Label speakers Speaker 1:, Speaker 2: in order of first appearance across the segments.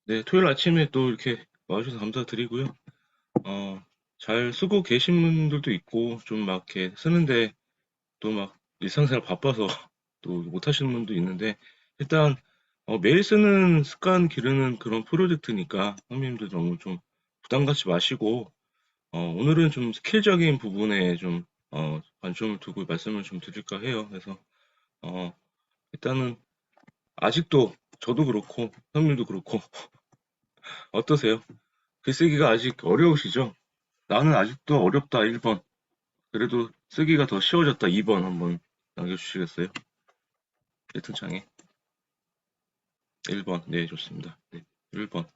Speaker 1: 네, 토요일 아침에 또 이렇게 와주셔서 감사드리고요. 잘 쓰고 계신 분들도 있고, 좀 막 이렇게 쓰는데 또 막 일상생활 바빠서 또 못 하시는 분도 있는데, 일단, 매일 쓰는 습관 기르는 그런 프로젝트니까, 선생님들 너무 좀 부담 갖지 마시고, 오늘은 좀 스킬적인 부분에 좀, 관점을 두고 말씀을 좀 드릴까 해요. 그래서, 어, 일단은, 아직도 저도 그렇고, 선생님도 그렇고, 어떠세요? 글쓰기가 아직 어려우시죠? 나는 아직도 어렵다 1번. 그래도 쓰기가 더 쉬워졌다 2번 한번 남겨주시겠어요? 채팅창에 1번. 네, 좋습니다. 네, 1번.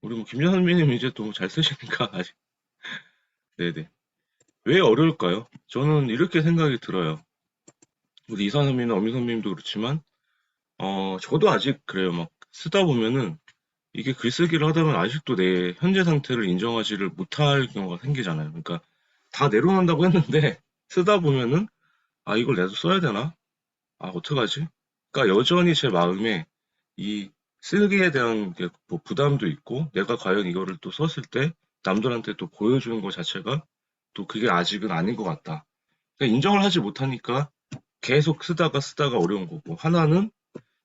Speaker 1: 우리 뭐 김연 선배님 이제 또 잘 쓰시니까 아직. 네네. 왜 어려울까요? 저는 이렇게 생각이 들어요. 우리 이사 선배님이나 어미 선배님도 그렇지만 저도 아직 그래요. 막 쓰다 보면은 이게 글쓰기를 하다 보면 아직도 내 현재 상태를 인정하지를 못할 경우가 생기잖아요. 그러니까 다 내려놓는다고 했는데 쓰다 보면은 아, 이걸 내도 써야 되나? 아, 어떡하지? 그러니까 여전히 제 마음에 이 쓰기에 대한 뭐 부담도 있고, 내가 과연 이거를 또 썼을 때 남들한테 또 보여주는 것 자체가 또 그게 아직은 아닌 것 같다. 그러니까 인정을 하지 못하니까 계속 쓰다가 어려운 거고, 하나는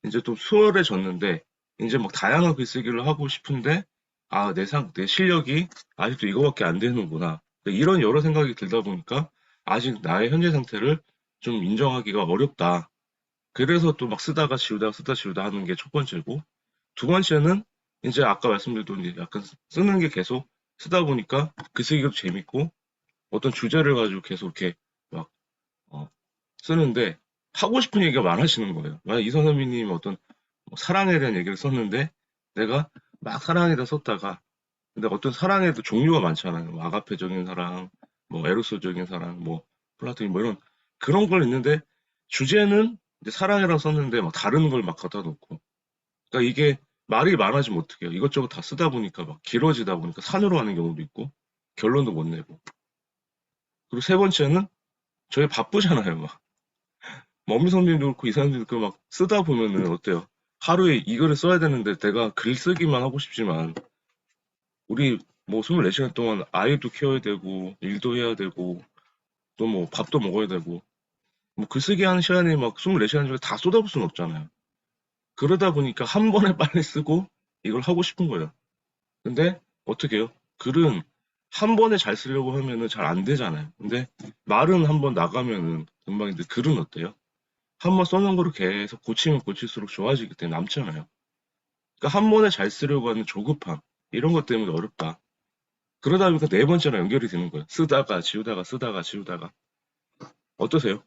Speaker 1: 이제 좀 수월해졌는데, 이제 막 다양한 글쓰기를 하고 싶은데, 아, 내 실력이 아직도 이거밖에 안 되는구나. 그러니까 이런 여러 생각이 들다 보니까 아직 나의 현재 상태를 좀 인정하기가 어렵다. 그래서 또 막 쓰다가 지우다가 쓰다 지우다 하는 게 첫 번째고, 두 번째는 이제 아까 말씀드렸던 이제 약간 쓰는 게 계속 쓰다 보니까 글쓰기도 재밌고, 어떤 주제를 가지고 계속 이렇게 막, 어, 쓰는데, 하고 싶은 얘기가 많아지는 거예요. 만약 이선호미님 어떤 뭐 사랑에 대한 얘기를 썼는데, 내가 막 사랑에다 썼다가, 근데 어떤 사랑에도 종류가 많잖아요. 뭐 아가페적인 사랑, 뭐 에로스적인 사랑, 뭐 플라토닉 뭐 이런 그런 걸 있는데 주제는 이제 사랑이라고 썼는데 막 다른 걸 막 갖다 놓고. 그러니까 이게 말이 많아지면 어떡해요. 이것저것 다 쓰다 보니까 막 길어지다 보니까 산으로 가는 경우도 있고 결론도 못 내고. 그리고 세 번째는 저희 바쁘잖아요. 막 머미 선생님도 그렇고 이 사람들도 그렇고 막 쓰다 보면은 어때요? 하루에 이거를 써야 되는데 내가 글 쓰기만 하고 싶지만 우리 뭐 24시간 동안 아이도 키워야 되고 일도 해야 되고 또 뭐 밥도 먹어야 되고 뭐 글쓰기 하는 시간이 막 24시간 중에 다 쏟아부을 수는 없잖아요. 그러다 보니까 한 번에 빨리 쓰고 이걸 하고 싶은 거예요. 근데 어떻게 해요? 글은 한 번에 잘 쓰려고 하면은 잘 안 되잖아요. 근데 말은 한 번 나가면은 금방인데 글은 어때요? 한 번 써놓은 거를 계속 고치면 고칠수록 좋아지기 때문에 남잖아요. 그러니까 한 번에 잘 쓰려고 하는 조급함 이런 것 때문에 어렵다. 그러다 보니까 네 번째랑 연결이 되는 거예요. 쓰다가 지우다가 쓰다가 지우다가 어떠세요?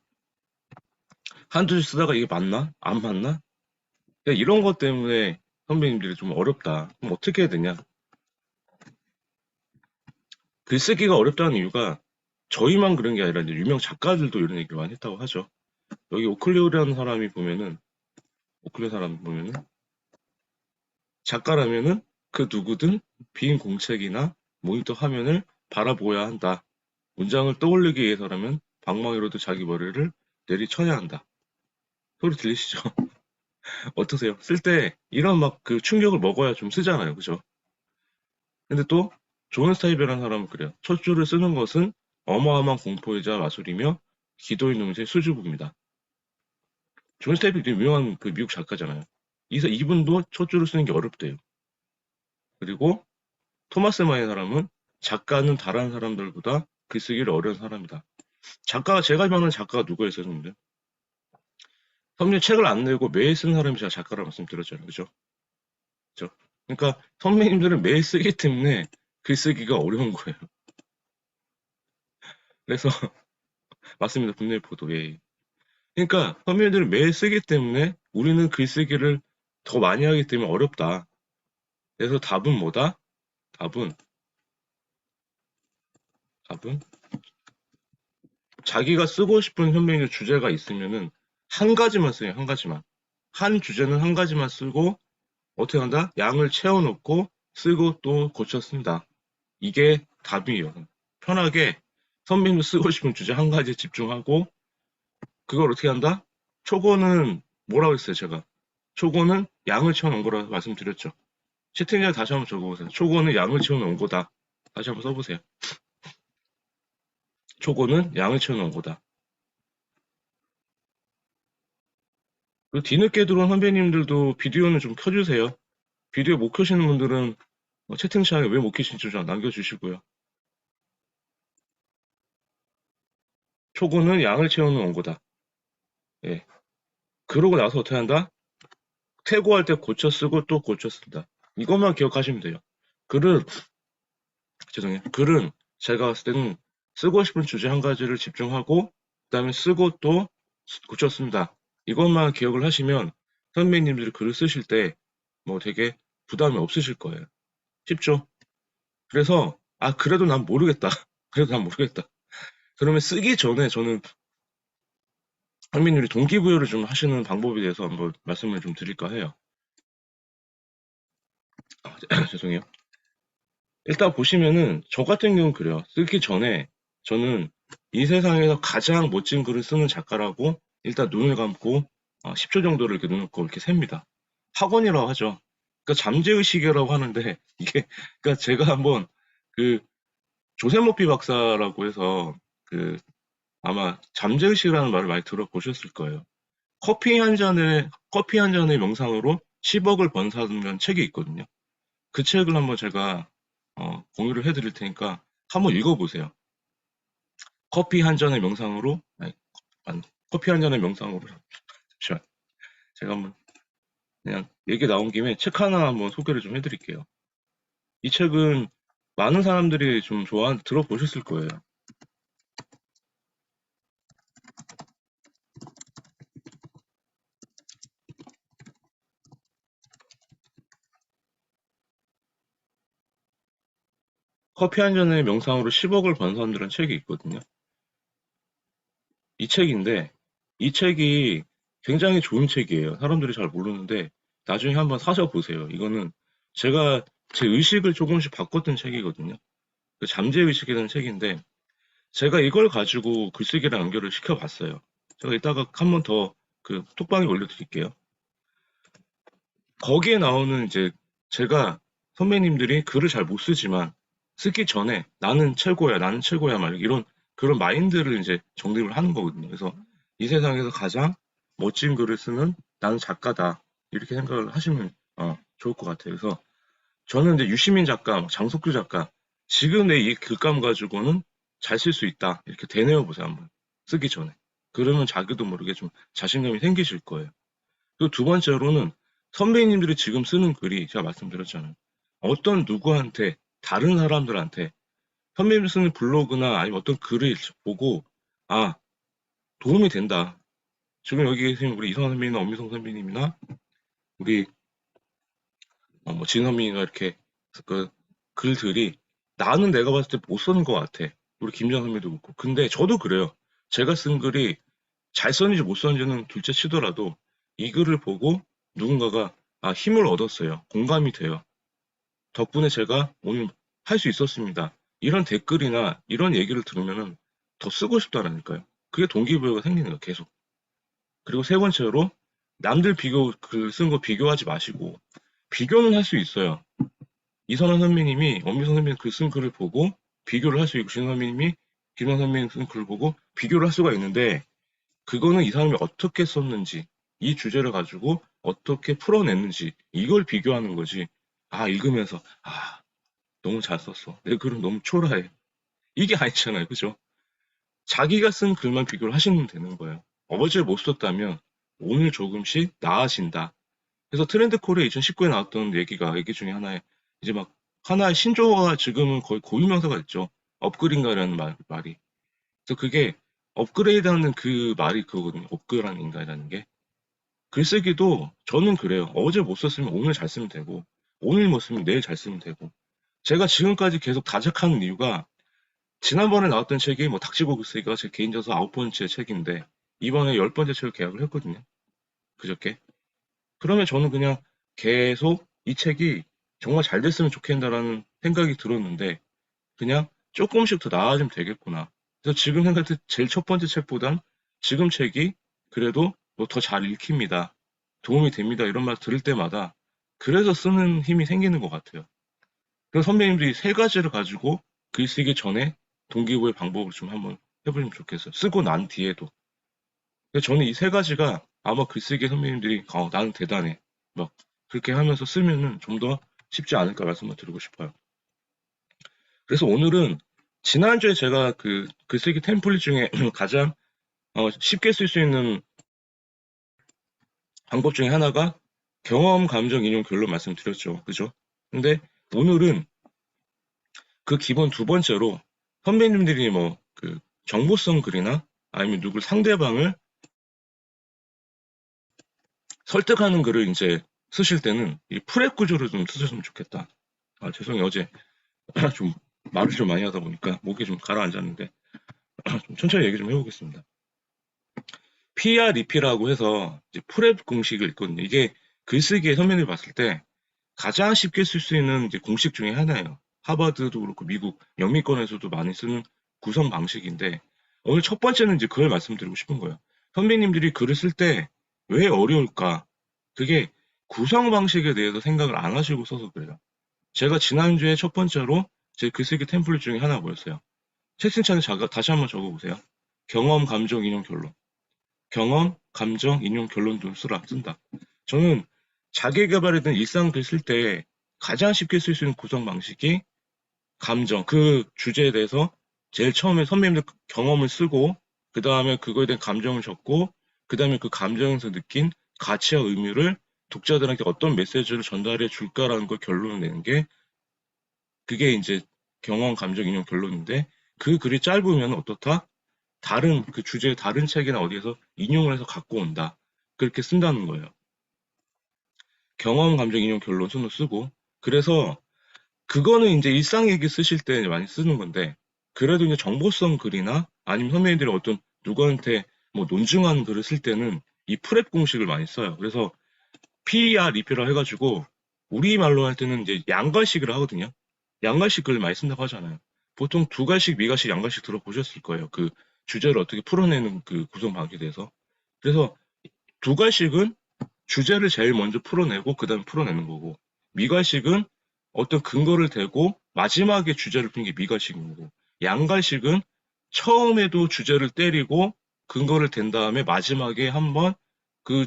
Speaker 1: 한두 줄 쓰다가 이게 맞나? 안 맞나? 그러니까 이런 것 때문에 선배님들이 좀 어렵다. 그럼 어떻게 해야 되냐? 글쓰기가 어렵다는 이유가 저희만 그런 게 아니라 이제 유명 작가들도 이런 얘기를 많이 했다고 하죠. 여기 오클레오라는 사람이 보면은 오클레 사람 보면은 작가라면은 그 누구든 빈 공책이나 모니터 화면을 바라보아야 한다. 문장을 떠올리기 위해서라면 방망이로도 자기 머리를 내리쳐야 한다. 소리 들리시죠? 어떠세요? 쓸 때 이런 막 그 충격을 먹어야 좀 쓰잖아요. 그죠? 근데 또 존 스타이베라는 사람은 그래요. 첫 줄을 쓰는 것은 어마어마한 공포이자 마술이며 기도의 놈의 수줍음이다. 존 스타이베 되게 유명한 그 미국 작가잖아요. 이분도 첫 줄을 쓰는 게 어렵대요. 그리고 토마스 마의 사람은 작가는 다른 사람들보다 글쓰기를 어려운 사람이다. 작가가 제가 알만한 작가가 누가 있었는데 선배님 책을 안 내고 매일 쓰는 사람이 제가 작가라고 말씀드렸잖아요. 그죠? 그죠? 그러니까 선배님들은 매일 쓰기 때문에 글쓰기가 어려운 거예요. 그래서 맞습니다. 국내 포도. 예. 그러니까 선배님들은 매일 쓰기 때문에 우리는 글쓰기를 더 많이 하기 때문에 어렵다. 그래서 답은 뭐다? 답은 답은 자기가 쓰고 싶은 선배님의 주제가 있으면은 한 가지만 써요. 한 가지만. 한 주제는 한 가지만 쓰고 어떻게 한다? 양을 채워놓고 쓰고 또 고쳐 쓴다. 이게 답이에요. 편하게 선배님 쓰고 싶은 주제 한 가지에 집중하고 그걸 어떻게 한다? 초고는 뭐라고 했어요, 제가? 초고는 양을 채워놓은 거라고 말씀드렸죠. 채팅창에 다시 한번 적어보세요. 초고는 양을 채우는 원고다. 다시 한번 써보세요. 초고는 양을 채우는 원고다. 그리고 뒤늦게 들어온 선배님들도 비디오는 좀 켜주세요. 비디오 못 켜시는 분들은 채팅창에 왜 못 켜신지 좀 남겨주시고요. 초고는 양을 채우는 원고다. 예. 그러고 나서 어떻게 한다? 퇴고할 때 고쳐 쓰고 또 고쳐 쓴다. 이것만 기억하시면 돼요. 글은, 죄송해요. 글은 제가 봤을 때는 쓰고 싶은 주제 한 가지를 집중하고, 그 다음에 쓰고 또 고쳐 쓴다. 이것만 기억을 하시면 선배님들이 글을 쓰실 때 뭐 되게 부담이 없으실 거예요. 쉽죠? 그래서, 그래도 난 모르겠다. 그래도 난 모르겠다. 그러면 쓰기 전에 저는 선배님들이 동기부여를 좀 하시는 방법에 대해서 한번 말씀을 좀 드릴까 해요. 죄송해요. 일단 보시면은 저 같은 경우는 그래요. 쓰기 전에 저는 이 세상에서 가장 멋진 글을 쓰는 작가라고 일단 눈을 감고 10초 정도를 이렇게 눈을 감고 이렇게 셉니다. 학원이라고 하죠. 그러니까 잠재의식이라고 하는데 이게 그러니까 제가 한번 그 조세모피 박사라고 해서 그 아마 잠재의식이라는 말을 많이 들어보셨을 거예요. 커피 한 잔의 명상으로 10억을 번 사는 책이 있거든요. 그 책을 한번 제가 공유를 해드릴 테니까 한번 읽어보세요. 커피 한 잔의 명상으로, 아니, 커피 한 잔의 명상으로. 잠시만. 제가 한번 그냥 얘기 나온 김에 책 하나 한번 소개를 좀 해드릴게요. 이 책은 많은 사람들이 좀 들어보셨을 거예요. 커피 한 잔의 명상으로 10억을 번 사람들은 책이 있거든요. 이 책인데, 이 책이 굉장히 좋은 책이에요. 사람들이 잘 모르는데, 나중에 한번 사서 보세요. 이거는 제가 제 의식을 조금씩 바꿨던 책이거든요. 그 잠재의식이라는 책인데, 제가 이걸 가지고 글쓰기랑 연결을 시켜봤어요. 제가 이따가 한번 더 그 톡방에 올려드릴게요. 거기에 나오는 이제 제가 선배님들이 글을 잘 못 쓰지만 쓰기 전에 나는 최고야 말 이런 그런 마인드를 이제 정립을 하는 거거든요. 그래서 이 세상에서 가장 멋진 글을 쓰는 나는 작가다 이렇게 생각을 하시면 좋을 것 같아요. 그래서 저는 이제 유시민 작가, 장석규 작가 지금 내 이 글감 가지고는 잘 쓸 수 있다 이렇게 되뇌어 보세요 한번 쓰기 전에. 그러면 자기도 모르게 좀 자신감이 생기실 거예요. 그리고 두 번째로는 선배님들이 지금 쓰는 글이 제가 말씀드렸잖아요. 어떤 누구한테 다른 사람들한테 선배님 쓰는 블로그나 아니면 어떤 글을 보고 도움이 된다. 지금 여기 계신 우리 이성환 선배님이나 엄미성 선배님이나 우리 뭐 진선미가 이렇게 그 글들이 나는 내가 봤을 때 못 쓰는 것 같아. 우리 김정 선배도 그렇고. 근데 저도 그래요. 제가 쓴 글이 잘 썼는지 못 썼는지는 둘째 치더라도 이 글을 보고 누군가가 힘을 얻었어요. 공감이 돼요. 덕분에 제가 오늘 할 수 있었습니다. 이런 댓글이나 이런 얘기를 들으면은 더 쓰고 싶다라니까요. 그게 동기부여가 생기는 거예요, 계속. 그리고 세 번째로 남들 글 쓴 거 비교하지 마시고 비교는 할 수 있어요. 이선환 선배님이 엄미선 선배님 글 쓴 글을 보고 비교를 할 수 있고 진 선배님이 김현 선배님 쓴 글을 보고 비교를 할 수가 있는데 그거는 이 사람이 어떻게 썼는지 이 주제를 가지고 어떻게 풀어냈는지 이걸 비교하는 거지. 읽으면서 너무 잘 썼어. 내 글은 너무 초라해. 이게 아니잖아요. 그죠? 자기가 쓴 글만 비교를 하시면 되는 거예요. 어제 못 썼다면 오늘 조금씩 나아진다. 그래서 트렌드 코리아 2019에 나왔던 얘기 중에 하나에 이제 막 하나의 신조어가 지금은 거의 고유명사가 있죠. 업그레이드라는 말이. 그래서 그게 업그레이드하는 그 말이 그거거든요. 업그라는 인간이라는 게. 글쓰기도 저는 그래요. 어제 못 썼으면 오늘 잘 쓰면 되고 오늘 못 쓰면 내일 잘 쓰면 되고 제가 지금까지 계속 다작하는 이유가 지난번에 나왔던 책이 뭐 닥치고 글쓰기가 제 개인 저서 9번째 책인데 이번에 10번째 책을 계약을 했거든요. 그저께. 그러면 저는 그냥 계속 이 책이 정말 잘 됐으면 좋겠다라는 생각이 들었는데 그냥 조금씩 더 나아지면 되겠구나. 그래서 지금 생각할 때 제일 첫 번째 책보단 지금 책이 그래도 뭐 더 잘 읽힙니다. 도움이 됩니다. 이런 말 들을 때마다 그래서 쓰는 힘이 생기는 것 같아요. 그래서 선배님들이 세 가지를 가지고 글쓰기 전에 동기부여 방법을 좀 한번 해보시면 좋겠어요. 쓰고 난 뒤에도. 근데 저는 이 세 가지가 아마 글쓰기 선배님들이 나는 대단해. 막 그렇게 하면서 쓰면은 좀 더 쉽지 않을까 말씀을 드리고 싶어요. 그래서 오늘은 지난주에 제가 그 글쓰기 템플릿 중에 가장 쉽게 쓸 수 있는 방법 중에 하나가 경험, 감정, 인용, 결론 말씀드렸죠. 그죠? 근데 오늘은 그 기본 두 번째로 선배님들이 뭐 그 정보성 글이나 아니면 누굴 상대방을 설득하는 글을 이제 쓰실 때는 이 프렙 구조를 좀 쓰셨으면 좋겠다. 아, 죄송해요. 어제 좀 말을 좀 많이 하다 보니까 목이 좀 가라앉았는데 좀 천천히 얘기 좀 해보겠습니다. PREP라고 해서 이제 프렙 공식을 있거든요. 이게 글쓰기에 선배님이 봤을 때 가장 쉽게 쓸 수 있는 이제 공식 중에 하나예요. 하버드도 그렇고 미국 영미권에서도 많이 쓰는 구성 방식인데 오늘 첫 번째는 이제 그걸 말씀드리고 싶은 거예요. 선배님들이 글을 쓸 때 왜 어려울까? 그게 구성 방식에 대해서 생각을 안 하시고 써서 그래요. 제가 지난주에 첫 번째로 제 글쓰기 템플릿 중에 하나 뭐였어요? 채팅창에 다시 한번 적어보세요. 경험, 감정, 인용, 결론. 경험, 감정, 인용, 결론도 쓴다. 저는 자기 개발이든 일상 글 쓸 때 가장 쉽게 쓸 수 있는 구성 방식이 감정, 그 주제에 대해서 제일 처음에 선배님들 경험을 쓰고, 그 다음에 그거에 대한 감정을 적고, 그 다음에 그 감정에서 느낀 가치와 의미를 독자들한테 어떤 메시지를 전달해 줄까라는 걸 결론을 내는 게, 그게 이제 경험, 감정, 인용, 결론인데, 그 글이 짧으면 어떻다? 다른, 그 주제의 다른 책이나 어디에서 인용을 해서 갖고 온다. 그렇게 쓴다는 거예요. 경험, 감정, 인용, 결론 순으로 쓰고, 그래서 그거는 이제 일상 얘기 쓰실 때 많이 쓰는 건데, 그래도 이제 정보성 글이나 아니면 선배님들이 어떤 누구한테 뭐 논증하는 글을 쓸 때는 이 프렙 공식을 많이 써요. 그래서 PER 리필을 해가지고 우리말로 할 때는 이제 양갈식을 하거든요. 양갈식 글을 많이 쓴다고 하잖아요. 보통 두 갈식, 미갈식, 양갈식 들어보셨을 거예요. 그 주제를 어떻게 풀어내는 그 구성 방식에 대해서. 그래서 두 갈식은 주제를 제일 먼저 풀어내고 그다음에 풀어내는 거고 미갈식은 어떤 근거를 대고 마지막에 주제를 푸는 게 미갈식인 거고 양갈식은 처음에도 주제를 때리고 근거를 댄 다음에 마지막에 한번 그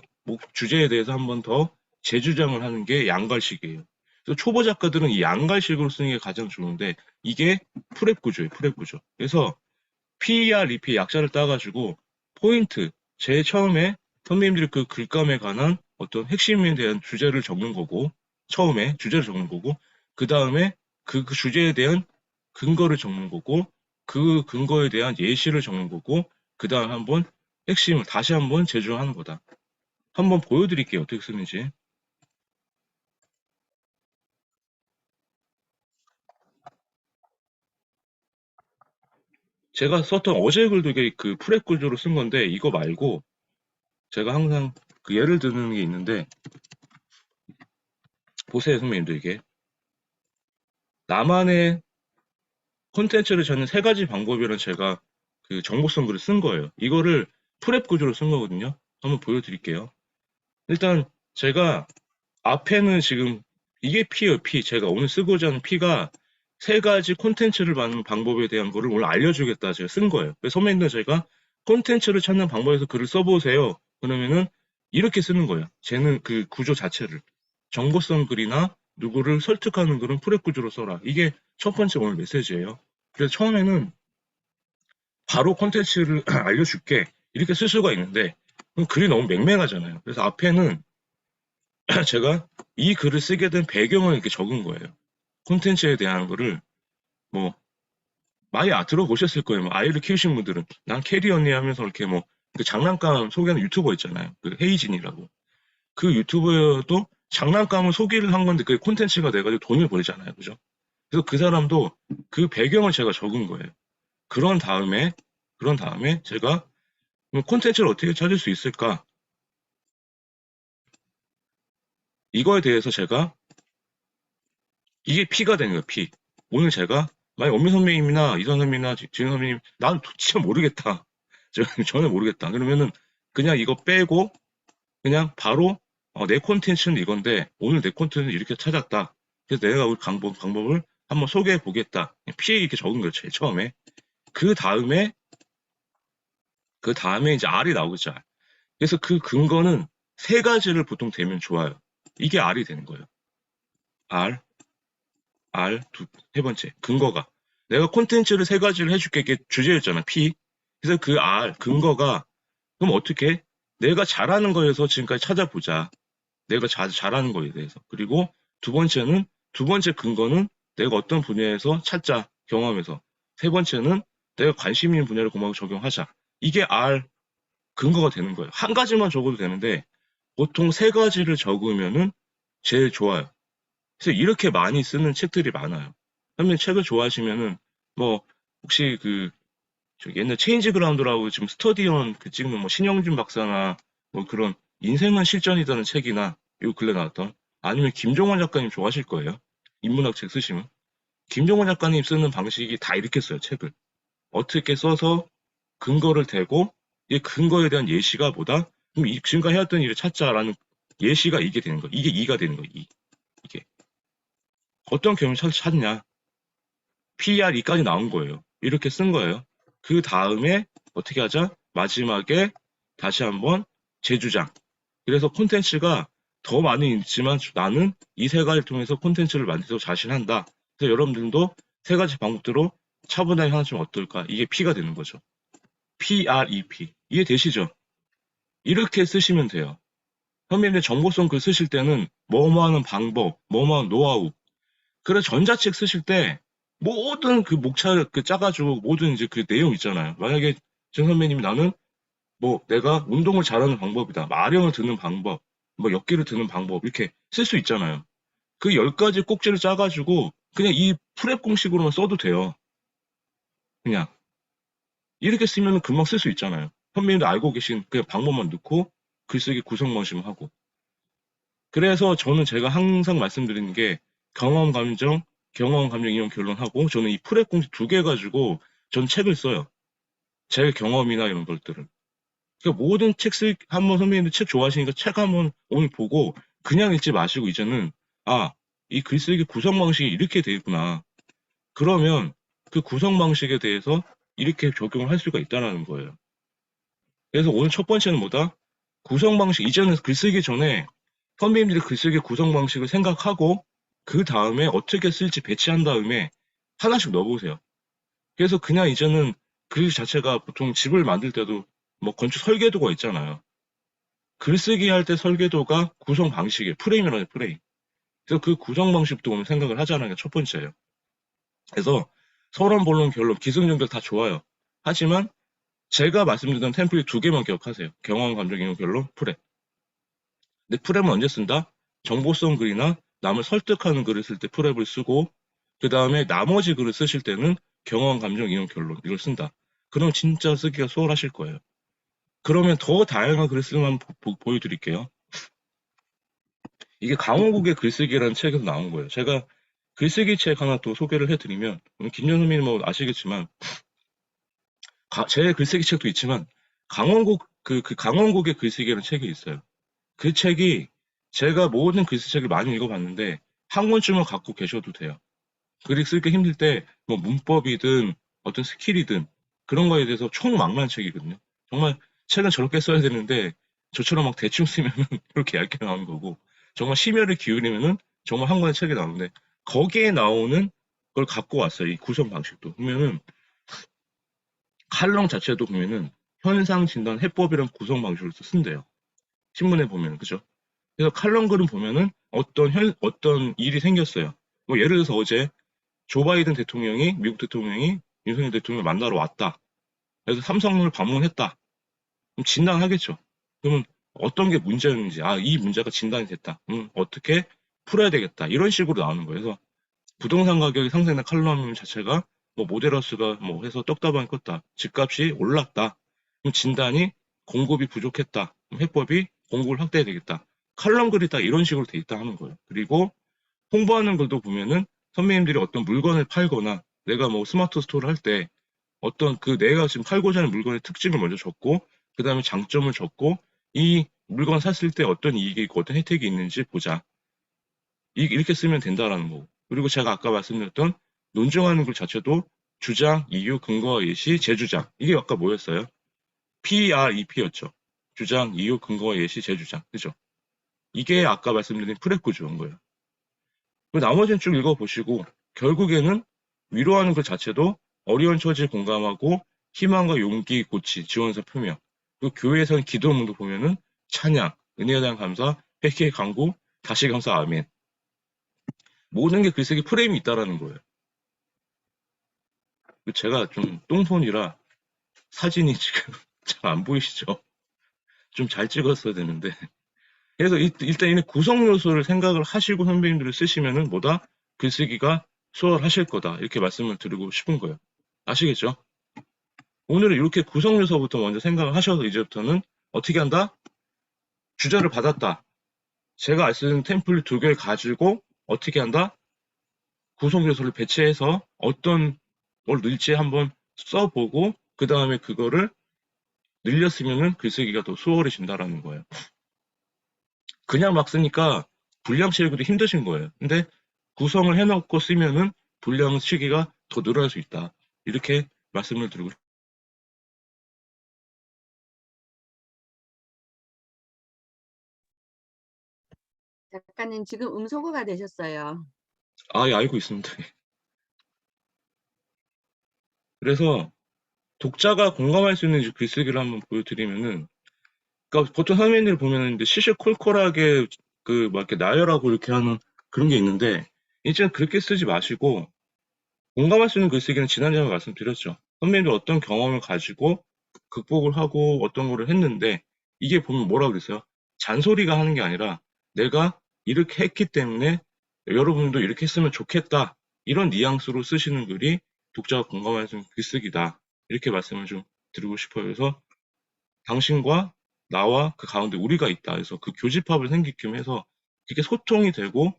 Speaker 1: 주제에 대해서 한번 더 재주장을 하는 게 양갈식이에요. 그래서 초보 작가들은 이 양갈식으로 쓰는 게 가장 좋은데 이게 프렙 구조예요. 프렙 구조. 그래서 PER, EP 약자를 따가지고 포인트 제일 처음에 선배님들이 그 글감에 관한 어떤 핵심에 대한 주제를 적는 거고 처음에 주제를 적는 거고 그 다음에 그 주제에 대한 근거를 적는 거고 그 근거에 대한 예시를 적는 거고 그 다음 한번 핵심을 다시 한번 재조하는 거다. 한번 보여드릴게요. 어떻게 쓰는지. 제가 썼던 어제 글도 이게 그 프랩 구조로 쓴 건데 이거 말고 제가 항상 그 예를 드는 게 있는데 보세요 선배님들 이게 나만의 콘텐츠를 찾는 세 가지 방법이란 제가 그 정보성 글을 쓴 거예요. 이거를 프랩 구조로 쓴 거거든요. 한번 보여드릴게요. 일단 제가 앞에는 지금 이게 P예요, P. 제가 오늘 쓰고자 하는 P가 세 가지 콘텐츠를 받는 방법에 대한 거를 오늘 알려주겠다 제가 쓴 거예요. 그래서 선배님들 제가 콘텐츠를 찾는 방법에서 글을 써보세요. 그러면은 이렇게 쓰는 거예요. 쟤는 그 구조 자체를. 정보성 글이나 누구를 설득하는 글은 프랩 구조로 써라. 이게 첫 번째 오늘 메시지예요. 그래서 처음에는 바로 콘텐츠를 알려줄게. 이렇게 쓸 수가 있는데 그럼 글이 너무 맹맹하잖아요. 그래서 앞에는 제가 이 글을 쓰게 된 배경을 이렇게 적은 거예요. 콘텐츠에 대한 거를 뭐 많이 들어보셨을 거예요. 뭐 아이를 키우신 분들은 난 캐리 언니 하면서 이렇게 뭐 그 장난감 소개하는 유튜버 있잖아요. 그 헤이진이라고. 그 유튜버도 장난감을 소개를 한 건데 그게 콘텐츠가 돼가지고 돈을 벌잖아요. 그죠? 그래서 그 사람도 그 배경을 제가 적은 거예요. 그런 다음에 제가 콘텐츠를 어떻게 찾을 수 있을까? 이거에 대해서 제가 이게 P가 되는 거예요. P. 오늘 제가 만약 엄미 선배님이나 이선 선배님이나 지은 선배님 난 진짜 모르겠다. 저는 모르겠다. 그러면은 그냥 이거 빼고 그냥 바로 내 콘텐츠는 이건데 오늘 내 콘텐츠는 이렇게 찾았다. 그래서 내가 우리 방법을 한번 소개해 보겠다. 피해 이렇게 적은 거죠. 제일 처음에. 그 다음에 이제 R이 나오겠죠. R. 그래서 그 근거는 세 가지를 보통 되면 좋아요. 이게 R이 되는 거예요. 세 번째 근거가 내가 콘텐츠를 세 가지를 해줄게. 이게 주제였잖아. P. 그래서 그 R 근거가 그럼 어떻게 내가 잘하는 거에서 지금까지 찾아보자. 내가 잘하는 거에 대해서. 그리고 두 번째 근거는 내가 어떤 분야에서 찾자. 경험해서. 세 번째는 내가 관심 있는 분야를 공부하고 적용하자. 이게 R 근거가 되는 거예요. 한 가지만 적어도 되는데 보통 세 가지를 적으면은 제일 좋아요. 그래서 이렇게 많이 쓰는 책들이 많아요. 선생님 책을 좋아하시면은 뭐 혹시 옛날 체인지 그라운드라고 지금 스터디온 찍는 뭐 신영준 박사나 뭐 그런 인생은 실전이라는 책이나 요 근래 나왔던 아니면 김종원 작가님 좋아하실 거예요. 인문학 책 쓰시면 김종원 작가님 쓰는 방식이 다 이렇게 써요. 책을 어떻게 써서 근거를 대고 이 근거에 대한 예시가 뭐다? 그럼 지금까지 해왔던 일을 찾자라는 예시가 이게 되는 거. 이게 2가 되는 거. 이게 어떤 경험을 찾냐? PRE까지 나온 거예요. 이렇게 쓴 거예요. 그 다음에 어떻게 하자? 마지막에 다시 한번 재주장. 그래서 콘텐츠가 더 많이 있지만 나는 이 세 가지를 통해서 콘텐츠를 만들어 자신한다. 그래서 여러분들도 세 가지 방법대로 차분하게 하시면 어떨까? 이게 P가 되는 거죠. PREP. 이해되시죠? 이렇게 쓰시면 돼요. 선배님들 정보성 글 쓰실 때는 뭐뭐 하는 방법, 뭐뭐 하는 노하우. 그래서 전자책 쓰실 때 모든 그 목차를 짜가지고 모든 이제 그 내용 있잖아요. 만약에 정 선배님이 나는 뭐 내가 운동을 잘하는 방법이다. 아령을 드는 방법, 뭐 역기를 드는 방법 이렇게 쓸 수 있잖아요. 그 10가지 꼭지를 짜가지고 그냥 이 프랩 공식으로만 써도 돼요. 그냥 이렇게 쓰면 금방 쓸 수 있잖아요. 선배님도 알고 계신 그 방법만 넣고 글쓰기 구성 방식만 하고. 그래서 저는 제가 항상 말씀드리는 게 경험, 감정, 이용, 결론하고 저는 이 프랩 공식 2개 가지고 전 책을 써요. 제 경험이나 이런 것들을. 그러니까 모든 한번 선배님들 책 좋아하시니까 책 한번 오늘 보고 그냥 읽지 마시고 이제는 이 글쓰기 구성 방식이 이렇게 돼 있구나. 그러면 그 구성 방식에 대해서 이렇게 적용을 할 수가 있다는 거예요. 그래서 오늘 첫 번째는 뭐다? 구성 방식. 이제는 글쓰기 전에 선배님들이 글쓰기 구성 방식을 생각하고 그 다음에 어떻게 쓸지 배치한 다음에 하나씩 넣어보세요. 그래서 그냥 이제는 글 자체가 보통 집을 만들 때도 뭐 건축 설계도가 있잖아요. 글쓰기 할 때 설계도가 구성 방식이에요. 프레임이라는 프레임. 그래서 그 구성 방식도 오늘 생각을 하자는 게 첫 번째예요. 그래서 서론, 본론, 결론, 기승전결 다 좋아요. 하지만 제가 말씀드린 템플릿 2개만 기억하세요. 경험, 감정, 이용, 결론, 프레임. 근데 프랩은 언제 쓴다? 정보성 글이나 남을 설득하는 글을 쓸 때 프랩을 쓰고 그 다음에 나머지 글을 쓰실 때는 경험, 감정, 이용, 결론 이걸 쓴다. 그럼 진짜 쓰기가 수월하실 거예요. 그러면 더 다양한 글을 쓰는 거 한번 보여드릴게요. 이게 강호국의 글쓰기라는 책에서 나온 거예요. 제가 글쓰기 책 하나 또 소개를 해드리면 김현 선배님 뭐 아시겠지만 제 글쓰기 책도 있지만 강원국 강원국의 글쓰기라는 책이 있어요. 그 책이 제가 모든 글쓰책을 많이 읽어봤는데 한 권쯤은 갖고 계셔도 돼요. 글이 쓰기 힘들 때 뭐 문법이든 어떤 스킬이든 그런 거에 대해서 총망라한 책이거든요. 정말 책은 저렇게 써야 되는데 저처럼 막 대충 쓰면은 이렇게 얇게 나오는 거고 정말 심혈을 기울이면은 정말 한 권의 책이 나오는데 거기에 나오는 걸 갖고 왔어요. 이 구성 방식도 보면은 칼럼 자체도 보면은 현상 진단 해법이란 구성 방식으로 쓴대요. 신문에 보면 그죠? 그래서 칼럼 글은 보면은 어떤 일이 생겼어요. 뭐 예를 들어서 어제 조 바이든 대통령이 미국 대통령이 윤석열 대통령을 만나러 왔다. 그래서 삼성을 방문했다. 그럼 진단하겠죠. 그러면 어떤 게 문제였는지 이 문제가 진단이 됐다. 어떻게 풀어야 되겠다. 이런 식으로 나오는 거예요. 그래서 부동산 가격이 상승한 칼럼 자체가 뭐 모델하우스가 뭐 해서 떡다방이 컸다. 집값이 올랐다. 그럼 진단이 공급이 부족했다. 해법이 공급을 확대해야 되겠다. 칼럼 글이 딱 이런 식으로 돼 있다 하는 거예요. 그리고 홍보하는 글도 보면은 선배님들이 어떤 물건을 팔거나 내가 뭐 스마트 스토어를 할 때 어떤 내가 지금 팔고자 하는 물건의 특징을 먼저 적고 그 다음에 장점을 적고 이 물건 샀을 때 어떤 이익이 있고 어떤 혜택이 있는지 보자. 이렇게 쓰면 된다라는 거고. 그리고 제가 아까 말씀드렸던 논증하는 것 자체도 주장, 이유, 근거와 예시, 재주장. 이게 아까 뭐였어요? PREP였죠. 주장, 이유, 근거와 예시, 재주장. 그죠? 이게 아까 말씀드린 프레 구조인 거예요. 나머지는 쭉 읽어보시고 결국에는 위로하는 것 자체도 어려운 처지에 공감하고 희망과 용기, 고치, 지원서 표명. 그리고 교회에서는 기도문도 보면은 찬양, 은혜에 대한 감사, 회개, 강구, 다시 감사, 아멘. 모든 게 글쓰기 프레임이 있다라는 거예요. 제가 좀 똥손이라 사진이 지금 잘 안 보이시죠? 좀 잘 찍었어야 되는데. 그래서 일단 이 구성 요소를 생각을 하시고 선배님들을 쓰시면은 뭐다? 글쓰기가 수월하실 거다. 이렇게 말씀을 드리고 싶은 거예요. 아시겠죠? 오늘은 이렇게 구성 요소부터 먼저 생각을 하셔서 이제부터는 어떻게 한다? 주제를 받았다. 제가 쓰는 템플릿 2개를 가지고 어떻게 한다? 구성 요소를 배치해서 어떤 걸 넣을지 한번 써보고 그 다음에 그거를 늘렸으면은 글쓰기가 더 수월해진다라는 거예요. 그냥 막 쓰니까 분량 채우기도 힘드신 거예요. 근데 구성을 해놓고 쓰면은 분량 치기가 더 늘어날 수 있다. 이렇게 말씀을 드리고
Speaker 2: 작가님 지금 음소거가 되셨어요.
Speaker 1: 예, 알고 있습니다. 그래서 독자가 공감할 수 있는 글쓰기를 한번 보여드리면은, 그러니까 보통 선배님들 보면은 이제 시시콜콜하게 그 막 이렇게 나열하고 이렇게 하는 그런 게 있는데, 이제는 그렇게 쓰지 마시고 공감할 수 있는 글쓰기는 지난주에 말씀드렸죠. 선배님들 어떤 경험을 가지고 극복을 하고 어떤 거를 했는데 이게 보면 뭐라 그랬어요? 잔소리가 하는 게 아니라 내가 이렇게 했기 때문에 여러분도 이렇게 했으면 좋겠다. 이런 뉘앙스로 쓰시는 글이 독자가 공감할 수 있는 글쓰기다. 이렇게 말씀을 좀 드리고 싶어요. 그래서 당신과 나와 그 가운데 우리가 있다. 그래서 그 교집합을 생기게끔 해서 이렇게 소통이 되고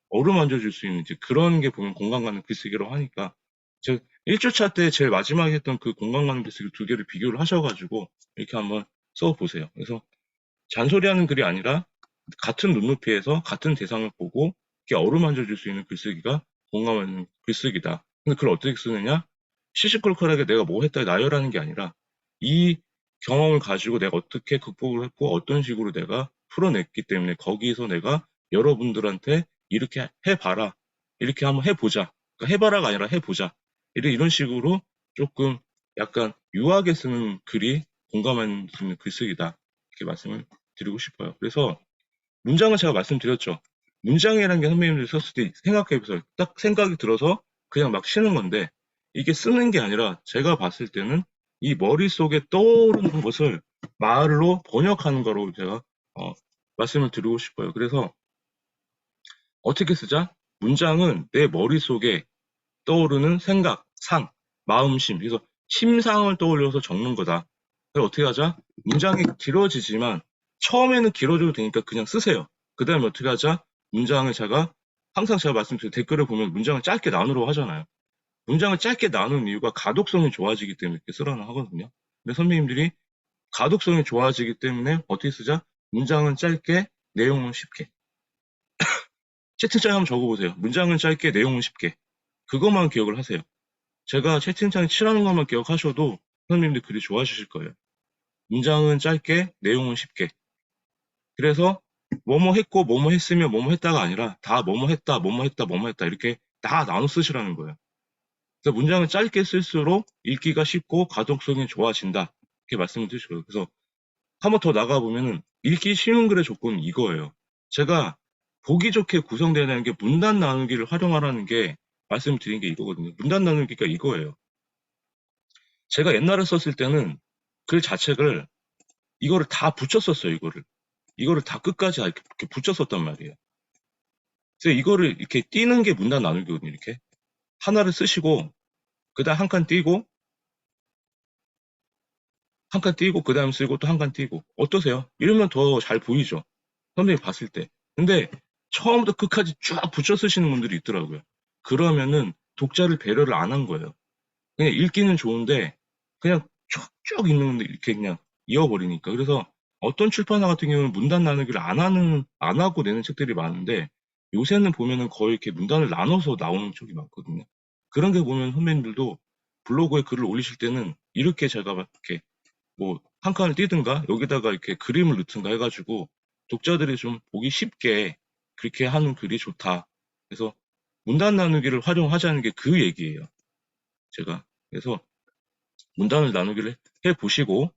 Speaker 1: 어루만져 줄 수 있는 이제 그런 게 보면 공감 가는 글쓰기라고 하니까 즉 1주차 때 제일 마지막에 했던 그 공감 가는 글쓰기 2개를 비교를 하셔가지고 이렇게 한번 써보세요. 그래서 잔소리하는 글이 아니라 같은 눈높이에서 같은 대상을 보고 이렇게 어루만져 줄 수 있는 글쓰기가 공감하는 글쓰기다. 근데 그걸 어떻게 쓰느냐? 시시콜콜하게 내가 뭐 했다 나열하는 게 아니라 이 경험을 가지고 내가 어떻게 극복을 했고 어떤 식으로 내가 풀어냈기 때문에 거기서 내가 여러분들한테 이렇게 해봐라. 이렇게 한번 해보자. 그러니까 해봐라가 아니라 해보자. 이런 식으로 조금 약간 유하게 쓰는 글이 공감하는 수 있는 글쓰기다. 이렇게 말씀을 드리고 싶어요. 그래서 문장은 제가 말씀드렸죠. 문장이라는 게 선배님들이 썼을 때 생각해보세요. 딱 생각이 들어서 그냥 막 쉬는 건데 이게 쓰는 게 아니라 제가 봤을 때는 이 머릿속에 떠오르는 것을 말로 번역하는 거로 제가 말씀을 드리고 싶어요. 그래서 어떻게 쓰자? 문장은 내 머릿속에 떠오르는 생각, 상, 마음심, 그래서 심상을 떠올려서 적는 거다. 그래서 어떻게 하자? 문장이 길어지지만 처음에는 길어져도 되니까 그냥 쓰세요. 그 다음에 어떻게 하자? 문장을 제가 항상 제가 말씀드린 댓글을 보면 문장을 짧게 나누라고 하잖아요. 문장을 짧게 나누는 이유가 가독성이 좋아지기 때문에 이렇게 쓰라고 하거든요. 근데 선배님들이 가독성이 좋아지기 때문에 어떻게 쓰자? 문장은 짧게, 내용은 쉽게. 채팅창에 한번 적어보세요. 문장은 짧게, 내용은 쉽게. 그것만 기억을 하세요. 제가 채팅창에 칠하는 것만 기억하셔도 선생님들 글이 좋아지실 거예요. 문장은 짧게, 내용은 쉽게. 그래서 뭐뭐 했고 뭐뭐 했으면 뭐뭐 했다가 아니라 다 뭐뭐 했다, 뭐뭐 했다, 뭐뭐 했다 이렇게 다 나눠 쓰시라는 거예요. 그래서 문장을 짧게 쓸수록 읽기가 쉽고 가독성이 좋아진다. 이렇게 말씀을 드리시고요. 그래서 한번 더 나가보면은 읽기 쉬운 글의 조건은 이거예요. 제가 보기 좋게 구성되는 게 문단 나누기를 활용하라는 게 말씀드린 게 이거거든요. 문단 나누기가 이거예요. 제가 옛날에 썼을 때는 글 자체를 이거를 다 붙였었어요. 이거를 다 끝까지 이렇게 붙였었단 말이에요. 그래서 이거를 이렇게 띄는 게 문단 나누기거든요. 이렇게 하나를 쓰시고 그다음 한 칸 띄고 한 칸 띄고 그다음 쓰고 또 한 칸 띄고 어떠세요? 이러면 더 잘 보이죠. 선생님이 봤을 때. 근데 처음부터 끝까지 쫙 붙여 쓰시는 분들이 있더라고요. 그러면은 독자를 배려를 안 한 거예요. 그냥 읽기는 좋은데 그냥 쭉쭉 읽는 건데 이렇게 그냥 이어버리니까. 그래서 어떤 출판사 같은 경우는 문단 나누기를 안 하고 내는 책들이 많은데, 요새는 보면은 거의 이렇게 문단을 나눠서 나오는 책이 많거든요. 그런 게 보면 선배님들도 블로그에 글을 올리실 때는 이렇게 제가 막 이렇게 뭐 한 칸을 띄든가 여기다가 이렇게 그림을 넣든가 해가지고 독자들이 좀 보기 쉽게 그렇게 하는 글이 좋다. 그래서 문단 나누기를 활용하자는 게 그 얘기예요. 제가. 그래서 문단을 나누기를 해 보시고,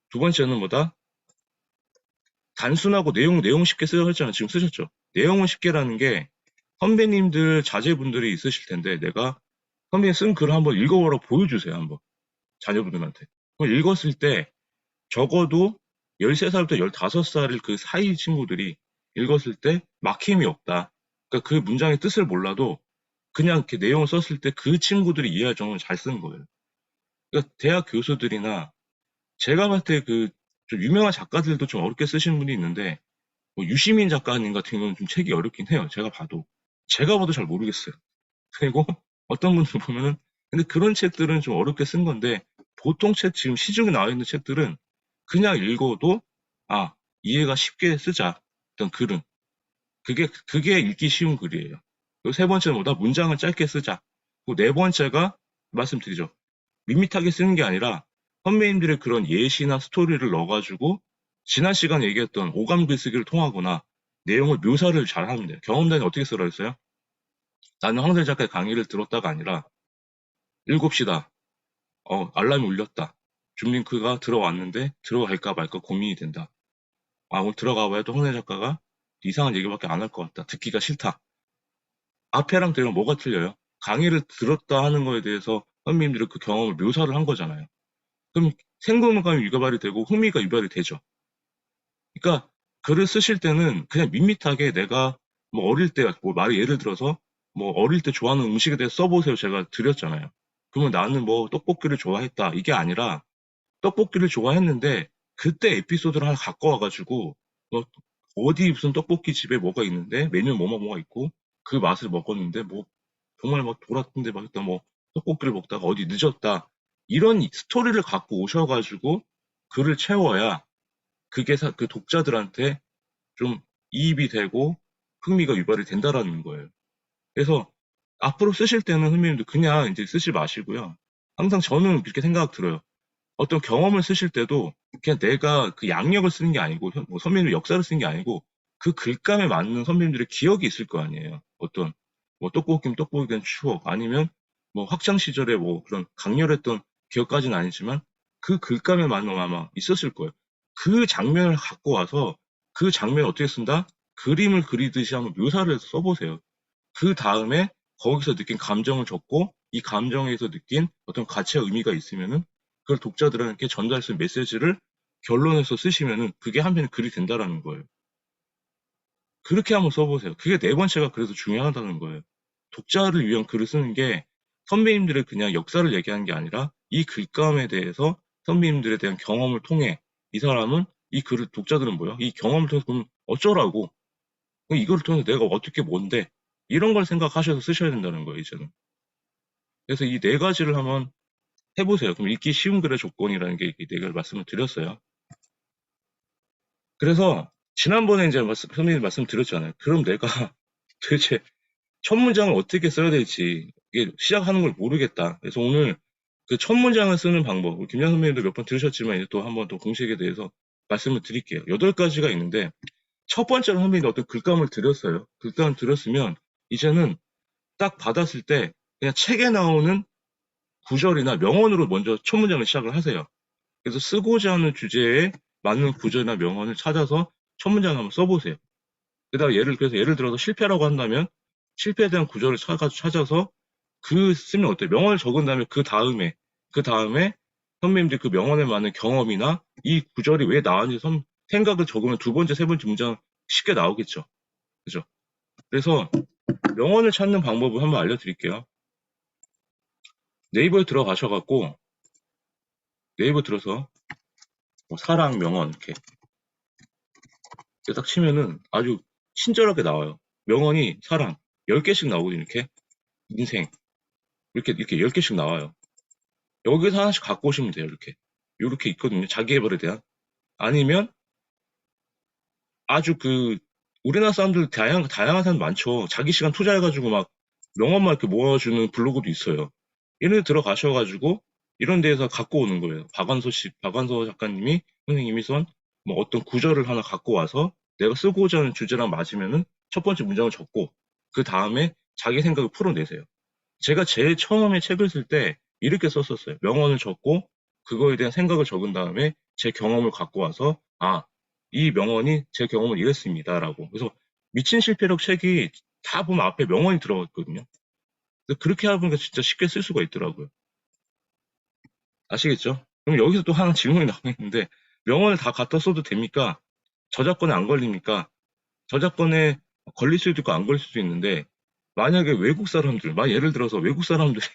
Speaker 1: 두 번째는 뭐다? 단순하고 내용 쉽게 쓰라고 했잖아요. 지금 쓰셨죠? 내용은 쉽게라는 게 선배님들, 자제분들이 있으실 텐데, 내가 선배님 쓴 글을 한번 읽어보라고 보여주세요. 한번. 자녀분들한테. 그걸 읽었을 때 적어도 13살부터 15살일 그 사이 친구들이 읽었을 때 막힘이 없다. 그러니까 그 문장의 뜻을 몰라도 그냥 이렇게 내용을 썼을 때 그 친구들이 이해할 정도로 잘 쓴 거예요. 그러니까 대학 교수들이나 제가 봤을 때 그 좀 유명한 작가들도 좀 어렵게 쓰시는 분이 있는데, 뭐 유시민 작가님 같은 경우는 좀 책이 어렵긴 해요. 제가 봐도 잘 모르겠어요. 그리고 어떤 분들 보면은, 근데 그런 책들은 좀 어렵게 쓴 건데, 보통 책 지금 시중에 나와 있는 책들은 그냥 읽어도 아, 이해가 쉽게 쓰자. 어떤 글은 그게 읽기 쉬운 글이에요. 그리고 세 번째는 뭐다? 문장을 짧게 쓰자. 그리고 네 번째가 말씀드리죠. 밋밋하게 쓰는 게 아니라 선배님들의 그런 예시나 스토리를 넣어가지고 지난 시간에 얘기했던 오감 글쓰기를 통하거나 내용을 묘사를 잘 하면 돼요. 경험담이 어떻게 쓰라 했어요? 나는 황선 작가의 강의를 들었다가 아니라 7시다. 알람이 울렸다. 줌링크가 들어왔는데 들어갈까 말까 고민이 된다. 아, 오늘 들어가 봐야 또 황선 작가가 이상한 얘기밖에 안 할 것 같다. 듣기가 싫다. 앞에랑 뒤랑 뭐가 틀려요? 강의를 들었다 하는 거에 대해서 선배님들이 그 경험을 묘사를 한 거잖아요. 그럼 생동감이 유발이 되고 흥미가 유발이 되죠. 그러니까 글을 쓰실 때는 그냥 밋밋하게 내가 뭐 어릴 때, 뭐 말을 예를 들어서 뭐 어릴 때 좋아하는 음식에 대해서 써보세요. 제가 드렸잖아요. 그러면 나는 뭐 떡볶이를 좋아했다. 이게 아니라 떡볶이를 좋아했는데 그때 에피소드를 하나 갖고 와가지고 뭐 어디 무슨 떡볶이 집에 뭐가 있는데 메뉴 뭐가 있고 그 맛을 먹었는데 뭐 정말 막 돌았는데 맛있다 뭐 떡볶이를 먹다가 어디 늦었다 이런 스토리를 갖고 오셔가지고 글을 채워야 그게 그 독자들한테 좀 이입이 되고 흥미가 유발이 된다라는 거예요. 그래서 앞으로 쓰실 때는 선배님도 그냥 이제 쓰지 마시고요. 항상 저는 그렇게 생각 들어요. 어떤 경험을 쓰실 때도 그냥 내가 그 양력을 쓰는 게 아니고 뭐 선배님 역사를 쓰는 게 아니고 그 글감에 맞는 선배님들의 기억이 있을 거 아니에요. 어떤 뭐 떡볶이면 떡볶이에 대한 추억 아니면 뭐 학창 시절에 뭐 그런 강렬했던 기억까지는 아니지만 그 글감에 맞는 아마 있었을 거예요. 그 장면을 갖고 와서 그 장면을 어떻게 쓴다? 그림을 그리듯이 한번 묘사를 해서 써보세요. 그 다음에 거기서 느낀 감정을 적고 이 감정에서 느낀 어떤 가치와 의미가 있으면은 그걸 독자들에게 전달할 수 있는 메시지를 결론에서 쓰시면은 그게 한편의 글이 된다라는 거예요. 그렇게 한번 써보세요. 그게 네 번째가 그래서 중요하다는 거예요. 독자를 위한 글을 쓰는 게 선배님들의 그냥 역사를 얘기하는 게 아니라 이 글감에 대해서 선배님들에 대한 경험을 통해 이 사람은 이 글을 독자들은 뭐야? 이 경험을 통해서 그럼 어쩌라고? 이걸 통해서 내가 어떻게 뭔데? 이런 걸 생각하셔서 쓰셔야 된다는 거예요, 이제는. 그래서 이 네 가지를 한번 해보세요. 그럼 읽기 쉬운 글의 조건이라는 게 이 네 가지 말씀을 드렸어요. 그래서 지난번에 이제 선생님 말씀드렸잖아요. 그럼 내가 도대체 첫 문장을 어떻게 써야 될지 이게 시작하는 걸 모르겠다. 그래서 오늘 그 첫 문장을 쓰는 방법, 김양 선배님도 몇 번 들으셨지만 이제 또 한 번 더 공식에 대해서 말씀을 드릴게요. 8가지가 있는데 첫 번째로 선배님이 어떤 글감을 드렸어요. 글감을 드렸으면 이제는 딱 받았을 때 그냥 책에 나오는 구절이나 명언으로 먼저 첫 문장을 시작을 하세요. 그래서 쓰고자 하는 주제에 맞는 구절이나 명언을 찾아서 첫 문장을 한번 써보세요. 그다음 예를 들어서 실패라고 한다면 실패에 대한 구절을 찾아서 그 쓰면 어때요? 명언을 적은 다음에 그 다음에 선배님들이 그 명언에 맞는 경험이나 이 구절이 왜 나왔는지 생각을 적으면 두 번째, 세 번째 문장 쉽게 나오겠죠. 그죠? 그래서 명언을 찾는 방법을 한번 알려드릴게요. 네이버에 들어가셔갖고 네이버 들어서 뭐 사랑 명언 이렇게 딱 치면은 아주 친절하게 나와요. 명언이 사랑 10개씩 나오거든요. 이렇게 인생 이렇게 10개씩 나와요. 여기서 하나씩 갖고 오시면 돼요. 이렇게 있거든요. 자기 개발에 대한. 아니면 아주 우리나라 사람들 다양한 사람 많죠. 자기 시간 투자해가지고 막 명언만 이렇게 모아주는 블로그도 있어요. 이런 데 들어가셔가지고 이런 데에서 갖고 오는 거예요. 박완서 작가님이, 선생님이 선 뭐 어떤 구절을 하나 갖고 와서 내가 쓰고자 하는 주제랑 맞으면은 첫 번째 문장을 적고 그 다음에 자기 생각을 풀어내세요. 제가 제일 처음에 책을 쓸 때 이렇게 썼었어요. 명언을 적고 그거에 대한 생각을 적은 다음에 제 경험을 갖고 와서 이 명언이 제 경험을 이랬습니다라고. 그래서 미친 실패력 책이 다 보면 앞에 명언이 들어갔거든요. 그래서 그렇게 하니까 진짜 쉽게 쓸 수가 있더라고요. 아시겠죠? 그럼 여기서 또 하나 질문이 나오겠는데 명언을 다 갖다 써도 됩니까? 저작권에 안 걸립니까? 저작권에 걸릴 수도 있고 안 걸릴 수도 있는데 만약에 외국 사람들, 예를 들어서 외국 사람들이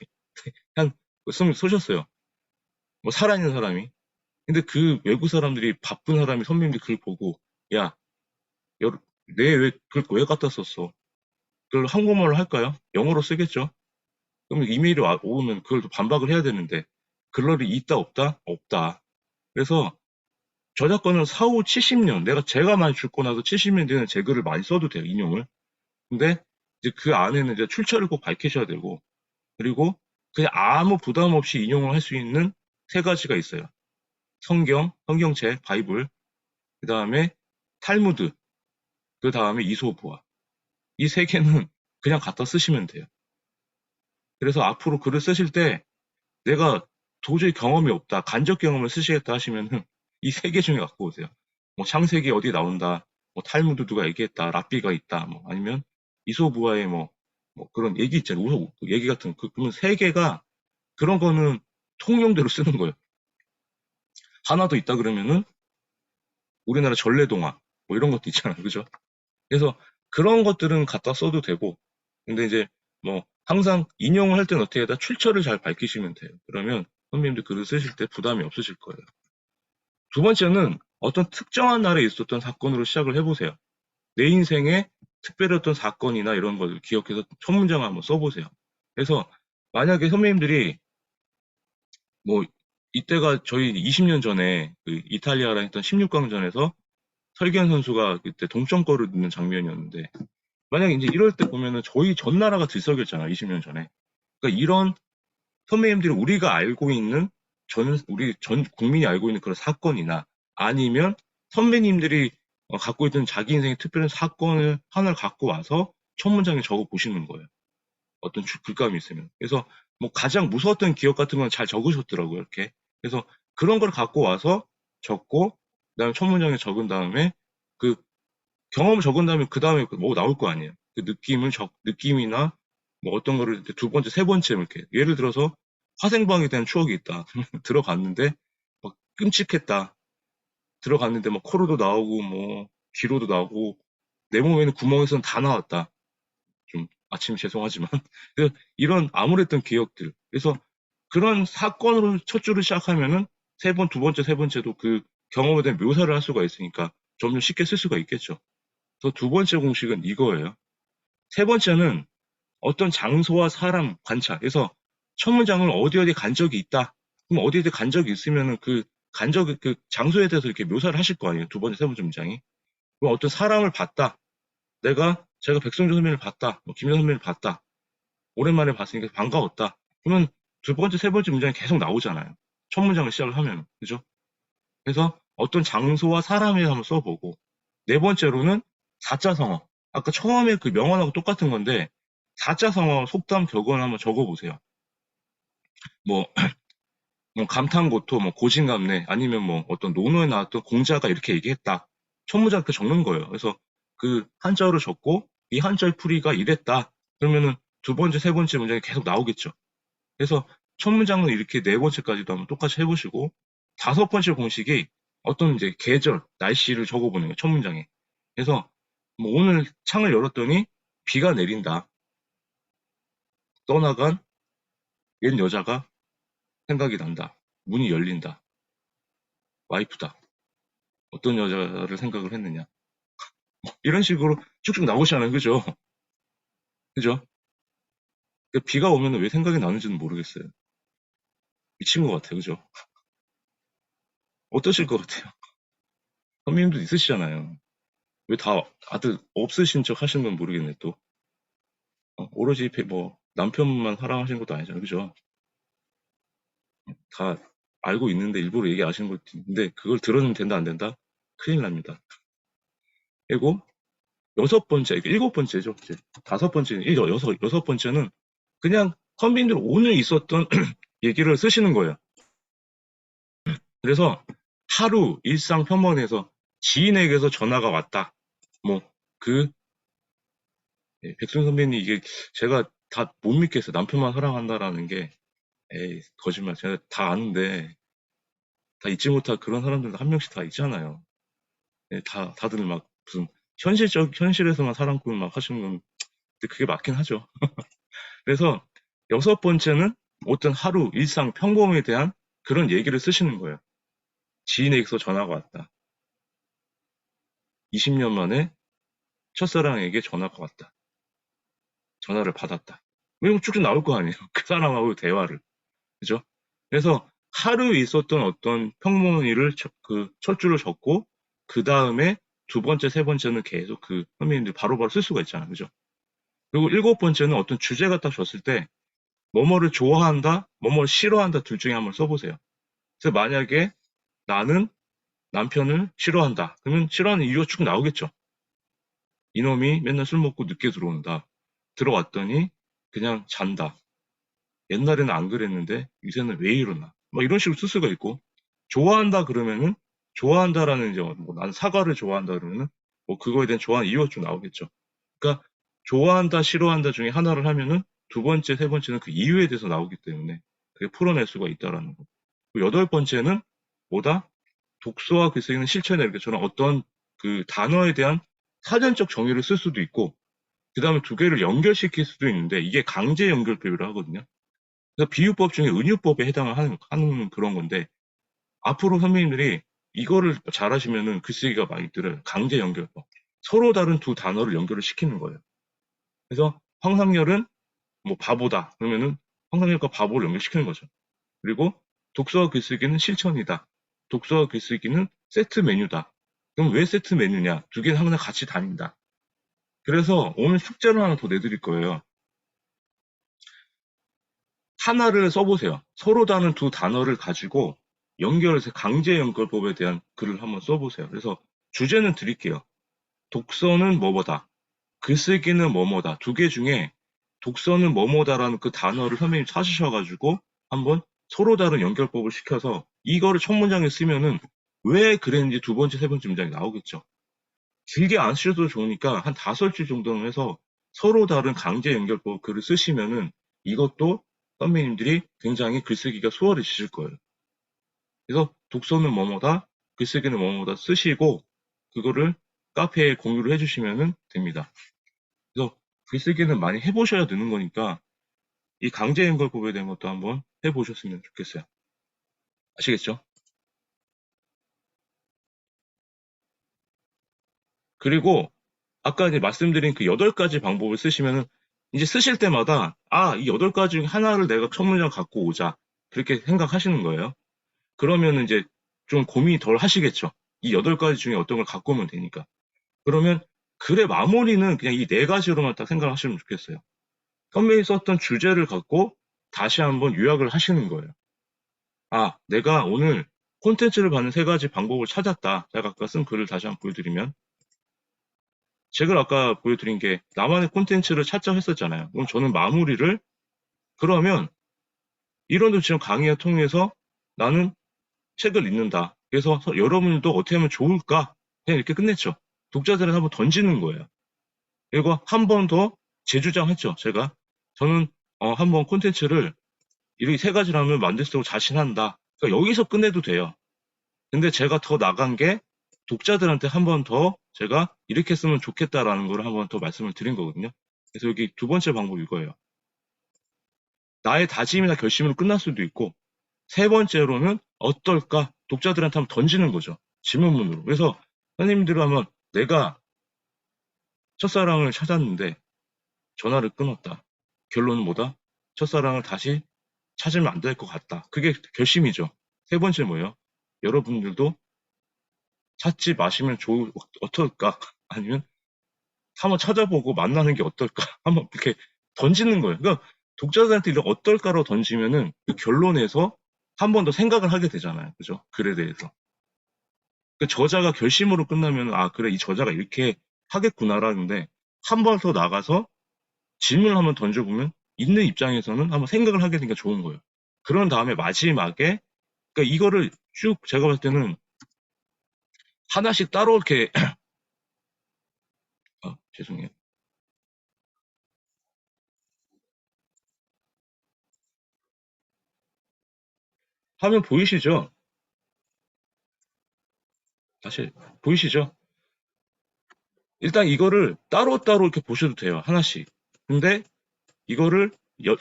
Speaker 1: 한 쏘셨어요. 뭐 살아있는 사람이. 근데 그 외국 사람들이 바쁜 사람이 선배님들 글 보고 야, 내 글 왜 갖다 썼어? 그걸 한국말로 할까요? 영어로 쓰겠죠? 그럼 이메일이 오면 그걸 또 반박을 해야 되는데 글러리 있다 없다? 없다. 그래서 저작권은 4, 5, 70년 제가 많이 죽고 나서 70년 되는 제 글을 많이 써도 돼요. 인용을. 근데 이제 그 안에는 이제 출처를 꼭 밝히셔야 되고 그리고 그냥 아무 부담 없이 인용을 할 수 있는 세 가지가 있어요. 성경책, 바이블, 그 다음에 탈무드, 그 다음에 이소부화. 이 세 개는 그냥 갖다 쓰시면 돼요. 그래서 앞으로 글을 쓰실 때 내가 도저히 경험이 없다, 간접 경험을 쓰시겠다 하시면은 이 세 개 중에 갖고 오세요. 뭐 창세기 어디 나온다, 뭐 탈무드 누가 얘기했다, 랍비가 있다, 뭐 아니면 이소부화의 뭐 그런 얘기 있잖아요. 얘기 같은 그러면 세 개가 그런 거는 통용대로 쓰는 거예요. 하나 더 있다 그러면은 우리나라 전래동화 뭐 이런 것도 있잖아요. 그죠? 그래서 그런 것들은 갖다 써도 되고 근데 이제 뭐 항상 인용을 할 때는 어떻게 해야 출처를 잘 밝히시면 돼요. 그러면 선배님들 글을 쓰실 때 부담이 없으실 거예요. 두 번째는 어떤 특정한 날에 있었던 사건으로 시작을 해보세요. 내 인생에 특별했던 사건이나 이런 것을 기억해서 첫 문장을 한번 써보세요. 그래서 만약에 선배님들이 뭐 이때가 저희 20년 전에 그 이탈리아랑 했던 16강전에서 설기현 선수가 그때 동점골을 넣는 장면이었는데 만약에 이제 이럴 때 보면은 저희 전 나라가 들썩였잖아 20년 전에. 그러니까 이런 선배님들이 우리가 알고 있는 우리 전 국민이 알고 있는 그런 사건이나 아니면 선배님들이 갖고 있던 자기 인생의 특별한 사건을 하나를 갖고 와서 첫 문장에 적어 보시는 거예요. 어떤 글감이 있으면. 그래서 뭐 가장 무서웠던 기억 같은 건 잘 적으셨더라고요, 이렇게. 그래서 그런 걸 갖고 와서 적고, 그다음에 첫 문장에 적은 다음에 그 경험을 적은 다음에 그 다음에 뭐 나올 거 아니에요. 그 느낌이나 뭐 어떤 거를 두 번째, 세 번째 이렇게. 예를 들어서 화생방에 대한 추억이 있다. 들어갔는데 막 끔찍했다. 들어갔는데 막 코로도 나오고 뭐 귀로도 나오고 내 몸에는 구멍에서는 다 나왔다. 좀 아침 죄송하지만 이런 암울했던 기억들. 그래서 그런 사건으로 첫 줄을 시작하면은 두 번째, 세 번째도 그 경험에 대한 묘사를 할 수가 있으니까 점점 쉽게 쓸 수가 있겠죠. 그래서 두 번째 공식은 이거예요. 세 번째는 어떤 장소와 사람 관찰. 그래서 첫 문장을 어디 간 적이 있다. 그럼 어디 간 적이 있으면은 그 장소에 대해서 이렇게 묘사를 하실 거 아니에요. 두 번째, 세 번째 문장이. 그럼 어떤 사람을 봤다. 제가 백성준 선배를 봤다. 뭐 김현 선배를 봤다. 오랜만에 봤으니까 반가웠다. 그러면 두 번째, 세 번째 문장이 계속 나오잖아요. 첫 문장을 시작을 하면. 그죠? 그래서 어떤 장소와 사람에 한번 써보고. 네 번째로는 사자성어. 아까 처음에 그 명언하고 똑같은 건데, 사자성어, 속담, 격언 한번 적어보세요. 뭐, 뭐 감탄고토, 뭐 고진감래, 아니면 뭐 어떤 논어에 나왔던 공자가 이렇게 얘기했다. 첫 문장 이렇게 적는 거예요. 그래서 그 한자어를 적고, 이 한자의 풀이가 이랬다. 그러면은 두 번째, 세 번째 문장이 계속 나오겠죠. 그래서 첫 문장은 이렇게 네 번째까지도 한번 똑같이 해보시고 다섯 번째 공식이 어떤 이제 계절, 날씨를 적어보는 거예요. 첫 문장에. 그래서 뭐 오늘 창을 열었더니 비가 내린다. 떠나간 옛 여자가 생각이 난다. 문이 열린다. 와이프다. 어떤 여자를 생각을 했느냐. 이런 식으로 쭉쭉 나오시잖아요. 그죠? 그죠? 비가 오면 왜 생각이 나는지는 모르겠어요. 미친 것 같아요. 그죠? 어떠실 것 같아요? 선배님도 있으시잖아요. 왜 다 다들 없으신 척 하시는 건 모르겠네 또. 오로지 뭐 남편만 사랑하시는 것도 아니잖아요, 그죠? 다 알고 있는데 일부러 얘기 안 하시는 것도 있는데 그걸 들어주면 된다 안 된다? 큰일 납니다. 그리고 여섯 번째, 이게 일곱 번째죠. 이제 다섯 번째, 여섯 번째는 그냥 선배님들 오늘 있었던 얘기를 쓰시는 거예요. 그래서 하루 일상 평범에서 지인에게서 전화가 왔다. 뭐, 백순 선배님 이게 제가 다 못 믿겠어요. 남편만 사랑한다라는 게, 에이, 거짓말. 제가 다 아는데, 다 잊지 못할 그런 사람들도 한 명씩 다 있잖아요. 다들 막 무슨 현실에서만 사랑 꾸는 막 하시는 건, 근데 그게 맞긴 하죠. 그래서 여섯 번째는 어떤 하루 일상 평범에 대한 그런 얘기를 쓰시는 거예요. 지인에게서 전화가 왔다. 20년 만에 첫사랑에게 전화가 왔다. 전화를 받았다. 뭐 이거 쭉쭉 나올 거 아니에요. 그 사람하고 대화를. 그죠? 그래서 하루 있었던 어떤 평범한 일을 첫 줄을 적고 그 다음에 두 번째, 세 번째는 계속 그 선배님들이 바로바로 쓸 수가 있잖아요. 그죠? 그리고 일곱 번째는 어떤 주제가 딱 줬을 때 뭐뭐를 좋아한다, 뭐뭐를 싫어한다 둘 중에 한번 써보세요. 그래서 만약에 나는 남편을 싫어한다. 그러면 싫어하는 이유가 쭉 나오겠죠. 이놈이 맨날 술 먹고 늦게 들어온다. 들어왔더니 그냥 잔다. 옛날에는 안 그랬는데 요새는 왜 이러나. 막 이런 식으로 쓸 수가 있고. 좋아한다 그러면은 좋아한다라는 이제 뭐 난 사과를 좋아한다 그러면은 뭐 그거에 대한 좋아하는 이유가 좀 나오겠죠. 그러니까 좋아한다, 싫어한다 중에 하나를 하면은 두 번째, 세 번째는 그 이유에 대해서 나오기 때문에 그게 풀어낼 수가 있다라는 거. 여덟 번째는 뭐다? 독서와 글쓰기는 실천에 이렇게 저는 어떤 그 단어에 대한 사전적 정의를 쓸 수도 있고, 그 다음에 두 개를 연결시킬 수도 있는데, 이게 강제 연결법이라 하거든요. 그래서 비유법 중에 은유법에 해당을 하는 그런 건데, 앞으로 선배님들이 이거를 잘하시면은 글쓰기가 많이 들어요. 강제 연결법. 서로 다른 두 단어를 연결을 시키는 거예요. 그래서 황상열은 뭐 바보다. 그러면은 황상열과 바보를 연결시키는 거죠. 그리고 독서와 글쓰기는 실천이다. 독서와 글쓰기는 세트 메뉴다. 그럼 왜 세트 메뉴냐? 두 개는 항상 같이 다닌다. 그래서 오늘 숙제를 하나 더 내드릴 거예요. 하나를 써보세요. 서로 다른 두 단어를 가지고 연결해서 강제 연결법에 대한 글을 한번 써보세요. 그래서 주제는 드릴게요. 독서는 뭐뭐다. 글쓰기는 뭐뭐다. 두 개 중에 독서는 뭐뭐다라는 그 단어를 선생님 찾으셔가지고 한번 서로 다른 연결법을 시켜서 이거를 첫 문장에 쓰면은 왜 그랬는지 두 번째, 세 번째 문장이 나오겠죠. 길게 안 쓰셔도 좋으니까 한 5줄 정도는 해서 서로 다른 강제 연결법 글을 쓰시면은 이것도 선배님들이 굉장히 글쓰기가 수월해지실 거예요. 그래서 독서는 뭐뭐다, 글쓰기는 뭐뭐다 쓰시고 그거를 카페에 공유를 해주시면 됩니다. 그래서 글쓰기는 많이 해보셔야 되는 거니까 이 강제 연결법에 대한 것도 한번 해보셨으면 좋겠어요. 아시겠죠? 그리고 아까 이제 말씀드린 그 8가지 방법을 쓰시면은 이제 쓰실 때마다 이 8가지 중에 하나를 내가 첫 문장 갖고 오자. 그렇게 생각하시는 거예요. 그러면 이제 좀 고민이 덜 하시겠죠. 이 8가지 중에 어떤 걸 갖고 오면 되니까. 그러면 글의 마무리는 그냥 이 4가지로만 딱 생각하시면 좋겠어요. 선배님이 썼던 주제를 갖고 다시 한번 요약을 하시는 거예요. 내가 오늘 콘텐츠를 받는 3가지 방법을 찾았다. 제가 아까 쓴 글을 다시 한번 보여드리면 제가 아까 보여드린 게 나만의 콘텐츠를 찾자 했었잖아요. 그럼 저는 마무리를 그러면 이런 지금 강의를 통해서 나는 책을 읽는다. 그래서 여러분들도 어떻게 하면 좋을까? 그냥 이렇게 끝냈죠. 독자들한테 한번 던지는 거예요. 그리고 한 번 더 재주장했죠. 제가 저는 한번 콘텐츠를 이렇게 3가지라면 만들 수 있다고 자신한다. 그러니까 여기서 끝내도 돼요. 근데 제가 더 나간 게 독자들한테 한 번 더 제가 이렇게 쓰면 좋겠다라는 걸 한 번 더 말씀을 드린 거거든요. 그래서 여기 두 번째 방법이 이거예요. 나의 다짐이나 결심으로 끝날 수도 있고 세 번째로는 어떨까? 독자들한테 한번 던지는 거죠. 질문문으로. 그래서 선생님들이 하면 내가 첫사랑을 찾았는데 전화를 끊었다. 결론은 뭐다? 첫사랑을 다시 찾으면 안 될 것 같다. 그게 결심이죠. 세 번째 뭐예요? 여러분들도 찾지 마시면 어떨까? 아니면 한번 찾아보고 만나는 게 어떨까? 한번 이렇게 던지는 거예요. 그러니까 독자들한테 이런 어떨까로 던지면은 그 결론에서 한 번 더 생각을 하게 되잖아요. 그죠? 글에 대해서. 그 저자가 결심으로 끝나면 아 그래 이 저자가 이렇게 하겠구나라는데 한 번 더 나가서 질문을 한번 던져보면 있는 입장에서는 한번 생각을 하게 되니까 좋은 거예요. 그런 다음에 마지막에 그러니까 이거를 쭉 제가 봤을 때는 하나씩 따로 이렇게 죄송해요. 화면 보이시죠? 다시 보이시죠? 일단 이거를 따로따로 이렇게 보셔도 돼요. 하나씩. 근데 이거를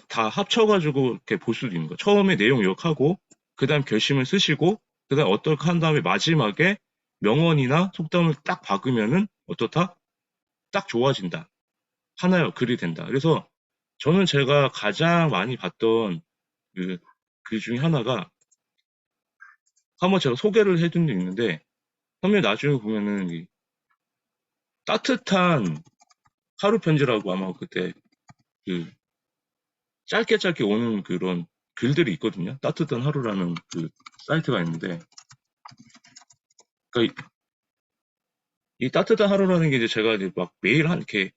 Speaker 1: 다 합쳐가지고 이렇게 볼 수도 있는 거예요. 처음에 내용 요약하고, 그 다음 결심을 쓰시고, 그 다음 어떨까 한 다음에 마지막에 명언이나 속담을 딱 박으면은 어떻다? 딱 좋아진다. 하나의 글이 된다. 그래서 저는 제가 가장 많이 봤던 그 중에 하나가 한번 제가 소개를 해둔 게 있는데, 화면 나중에 보면은 따뜻한 하루 편지라고 아마 그때 그 짧게 짧게 오는 그런 글들이 있거든요. 따뜻한 하루라는 그 사이트가 있는데, 그러니까 이 따뜻한 하루라는 게 이제 제가 이제 막 매일 이렇게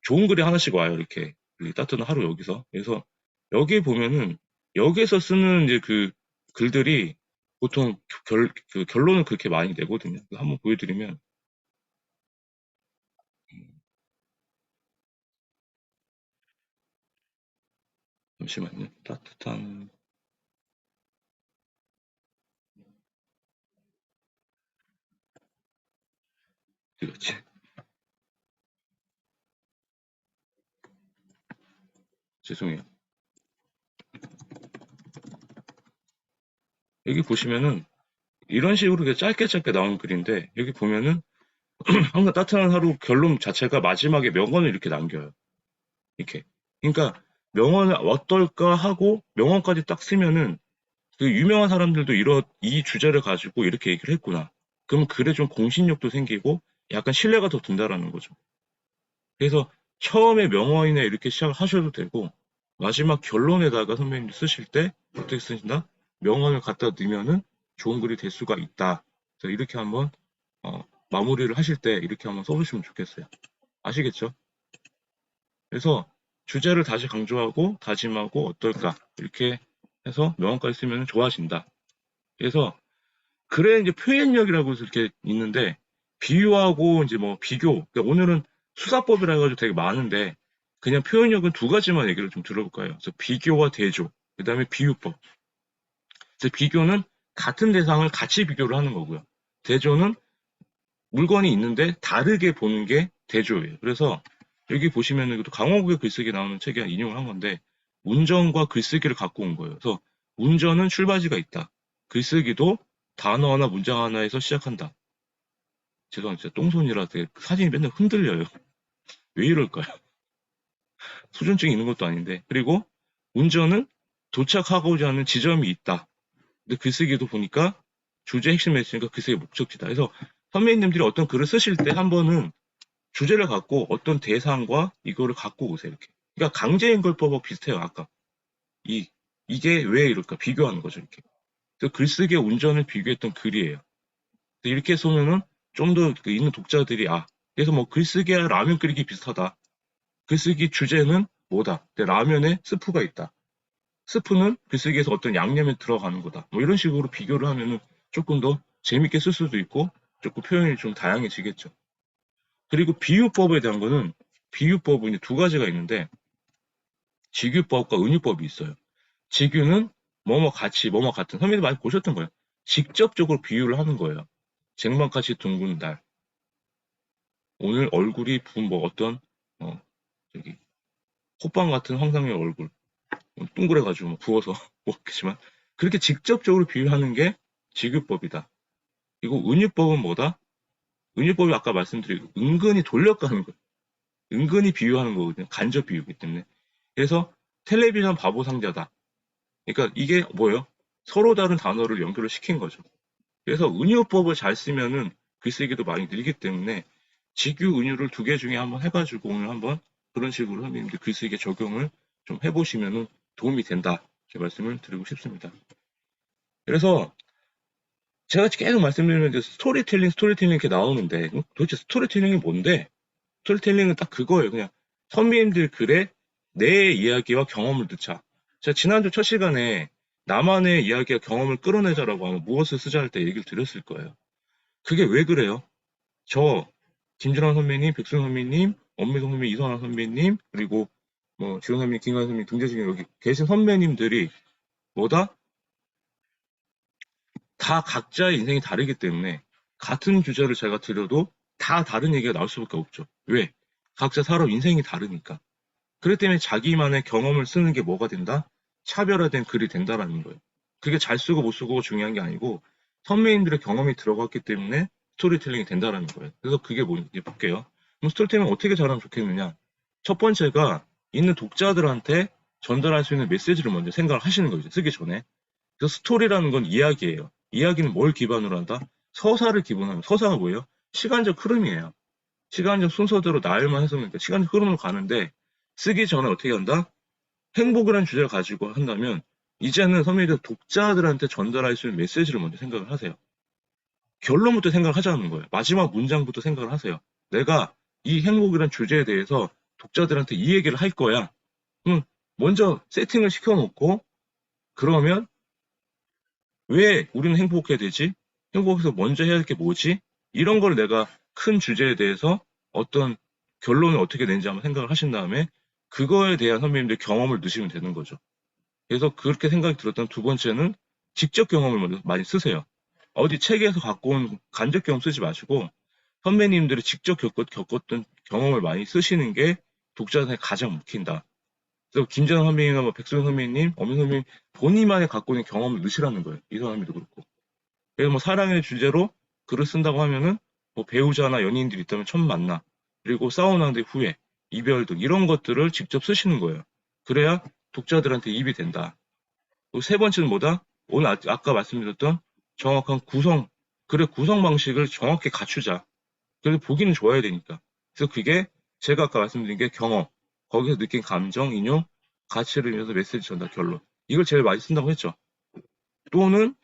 Speaker 1: 좋은 글이 하나씩 와요. 이렇게 이 따뜻한 하루 여기서. 그래서 여기 보면은 여기에서 쓰는 이제 그 글들이 보통 그 결론을 그렇게 많이 내거든요. 한번 보여드리면 잠시만요. 따뜻한 그렇지. 죄송해요. 여기 보시면은 이런 식으로 이렇게 짧게 짧게 나온 글인데 여기 보면은 항상 따뜻한 하루 결론 자체가 마지막에 명언을 이렇게 남겨요. 이렇게. 그러니까 명언을 어떨까 하고 명언까지 딱 쓰면은 그 유명한 사람들도 이 주제를 가지고 이렇게 얘기를 했구나. 그럼 글에 좀 공신력도 생기고 약간 신뢰가 더 든다라는 거죠. 그래서 처음에 명언이나 이렇게 시작을 하셔도 되고 마지막 결론에다가 선배님 쓰실 때 어떻게 쓰신다? 명언을 갖다 넣으면은 좋은 글이 될 수가 있다. 그래서 이렇게 한번 마무리를 하실 때 이렇게 한번 써보시면 좋겠어요. 아시겠죠? 그래서 주제를 다시 강조하고 다짐하고 어떨까 이렇게 해서 명언까지 쓰면 좋아진다. 그래서 글에 이제 표현력이라고 해서 이렇게 있는데 비유하고 이제 뭐 비교. 그러니까 오늘은 수사법이라 해가지고 되게 많은데 그냥 표현력은 두 가지만 얘기를 좀 들어볼까요? 그래서 비교와 대조, 그다음에 비유법. 그래서 비교는 같은 대상을 같이 비교를 하는 거고요. 대조는 물건이 있는데 다르게 보는 게 대조예요. 그래서 여기 보시면은 강원국의 글쓰기 나오는 책에 인용을 한 건데 운전과 글쓰기를 갖고 온 거예요. 그래서 운전은 출발지가 있다. 글쓰기도 단어 하나 문장 하나에서 시작한다. 죄송합니다. 진짜 똥손이라 되게 사진이 맨날 흔들려요. 왜 이럴까요? 수전증이 있는 것도 아닌데. 그리고 운전은 도착하고자 하는 지점이 있다. 근데 글쓰기도 보니까 주제 핵심 메시지가 글쓰기 목적지다. 그래서 선배님들이 어떤 글을 쓰실 때 한 번은 주제를 갖고 어떤 대상과 이거를 갖고 오세요. 이렇게. 그러니까 강제인걸법하고 비슷해요. 아까 이게 왜 이럴까 비교하는 거죠. 이렇게. 그래서 글쓰기의 운전을 비교했던 글이에요. 이렇게 쏘면은 좀 더 있는 독자들이 그래서 뭐 글쓰기와 라면 끓이기 비슷하다. 글쓰기 주제는 뭐다. 근데 라면에 스프가 있다. 스프는 글쓰기에서 어떤 양념에 들어가는 거다. 뭐 이런 식으로 비교를 하면은 조금 더 재밌게 쓸 수도 있고 조금 표현이 좀 다양해지겠죠. 그리고 비유법에 대한 거는 비유법은 이제 두 가지가 있는데 직유법과 은유법이 있어요. 직유는 뭐뭐 같이 뭐뭐 같은 선배님 많이 보셨던 거예요. 직접적으로 비유를 하는 거예요. 쟁반같이 둥근 달. 오늘 얼굴이 부은 뭐 어떤 어 저기 호빵 같은 황상의 얼굴 둥그래가지고 뭐 부어서 먹겠지만 그렇게 직접적으로 비유하는 게 직유법이다. 그리고 은유법은 뭐다? 은유법이 아까 말씀드린 은근히 돌려가는 거예요. 은근히 비유하는 거거든요. 간접 비유기 때문에. 그래서 텔레비전 바보 상자다. 그러니까 이게 뭐예요? 서로 다른 단어를 연결을 시킨 거죠. 그래서 은유법을 잘 쓰면은 글쓰기도 많이 늘기 때문에 직유, 은유를 두 개 중에 한번 해가지고 오늘 한번 그런 식으로 선배님들 글쓰기에 적용을 좀 해보시면은 도움이 된다. 제 말씀을 드리고 싶습니다. 그래서 제가 계속 말씀드리는데 스토리텔링 이렇게 나오는데 도대체 스토리텔링이 뭔데? 스토리텔링은 딱 그거예요. 그냥 선배님들 글에 내 이야기와 경험을 넣자. 제가 지난주 첫 시간에 나만의 이야기와 경험을 끌어내자라고 하면 무엇을 쓰자 할 때 얘기를 드렸을 거예요. 그게 왜 그래요? 저 김준환 선배님, 백승 선배님, 엄미성 선배님, 이선환 선배님, 그리고 뭐 지원 선배님, 김관 선배님 등재 중에 여기 계신 선배님들이 뭐다? 다 각자의 인생이 다르기 때문에 같은 주제를 제가 드려도 다 다른 얘기가 나올 수밖에 없죠. 왜? 각자 사람 인생이 다르니까. 그렇기 때문에 자기만의 경험을 쓰는 게 뭐가 된다? 차별화된 글이 된다라는 거예요. 그게 잘 쓰고 못 쓰고가 중요한 게 아니고 선배님들의 경험이 들어갔기 때문에 스토리텔링이 된다라는 거예요. 그래서 그게 뭔지 볼게요. 그럼 스토리텔링 어떻게 잘하면 좋겠느냐? 첫 번째가 있는 독자들한테 전달할 수 있는 메시지를 먼저 생각을 하시는 거죠. 쓰기 전에. 그래서 스토리라는 건 이야기예요. 이야기는 뭘 기반으로 한다? 서사를 기반으로 하는 서사가 뭐예요? 시간적 흐름이에요. 시간적 순서대로 나열만 해서 그러니까 시간적 흐름으로 가는데 쓰기 전에 어떻게 한다? 행복이라는 주제를 가지고 한다면 이제는 선배님들 독자들한테 전달할 수 있는 메시지를 먼저 생각을 하세요. 결론부터 생각을 하자는 거예요. 마지막 문장부터 생각을 하세요. 내가 이 행복이라는 주제에 대해서 독자들한테 이 얘기를 할 거야. 그럼 먼저 세팅을 시켜놓고 그러면 왜 우리는 행복해야 되지? 행복해서 먼저 해야 할 게 뭐지? 이런 걸 내가 큰 주제에 대해서 어떤 결론을 어떻게 낸지 한번 생각을 하신 다음에 그거에 대한 선배님들 경험을 넣으시면 되는 거죠. 그래서 그렇게 생각이 들었던 두 번째는 직접 경험을 먼저 많이 쓰세요. 어디 책에서 갖고 온 간접 경험 쓰지 마시고 선배님들이 직접 겪었던 경험을 많이 쓰시는 게 독자한테 가장 먹힌다. 그래서 김재현 선배님이나 뭐 백소영 선배님, 엄민 선배님 본인만이 갖고 있는 경험을 넣으시라는 거예요. 이 사람도 그렇고. 그래서 뭐 사랑의 주제로 글을 쓴다고 하면은 뭐 배우자나 연인들이 있다면 첫 만남, 그리고 싸운 한 뒤 후회, 이별 등 이런 것들을 직접 쓰시는 거예요. 그래야 독자들한테 입이 된다. 그리고 세 번째는 뭐다? 오늘 아까 말씀드렸던 정확한 구성, 글의 구성 방식을 정확히 갖추자. 그래서 보기는 좋아야 되니까. 그래서 그게 제가 아까 말씀드린 게 경험, 거기서 느낀 감정, 인용, 가치를 위해서 메시지 전달, 결론. 이걸 제일 많이 쓴다고 했죠. 또는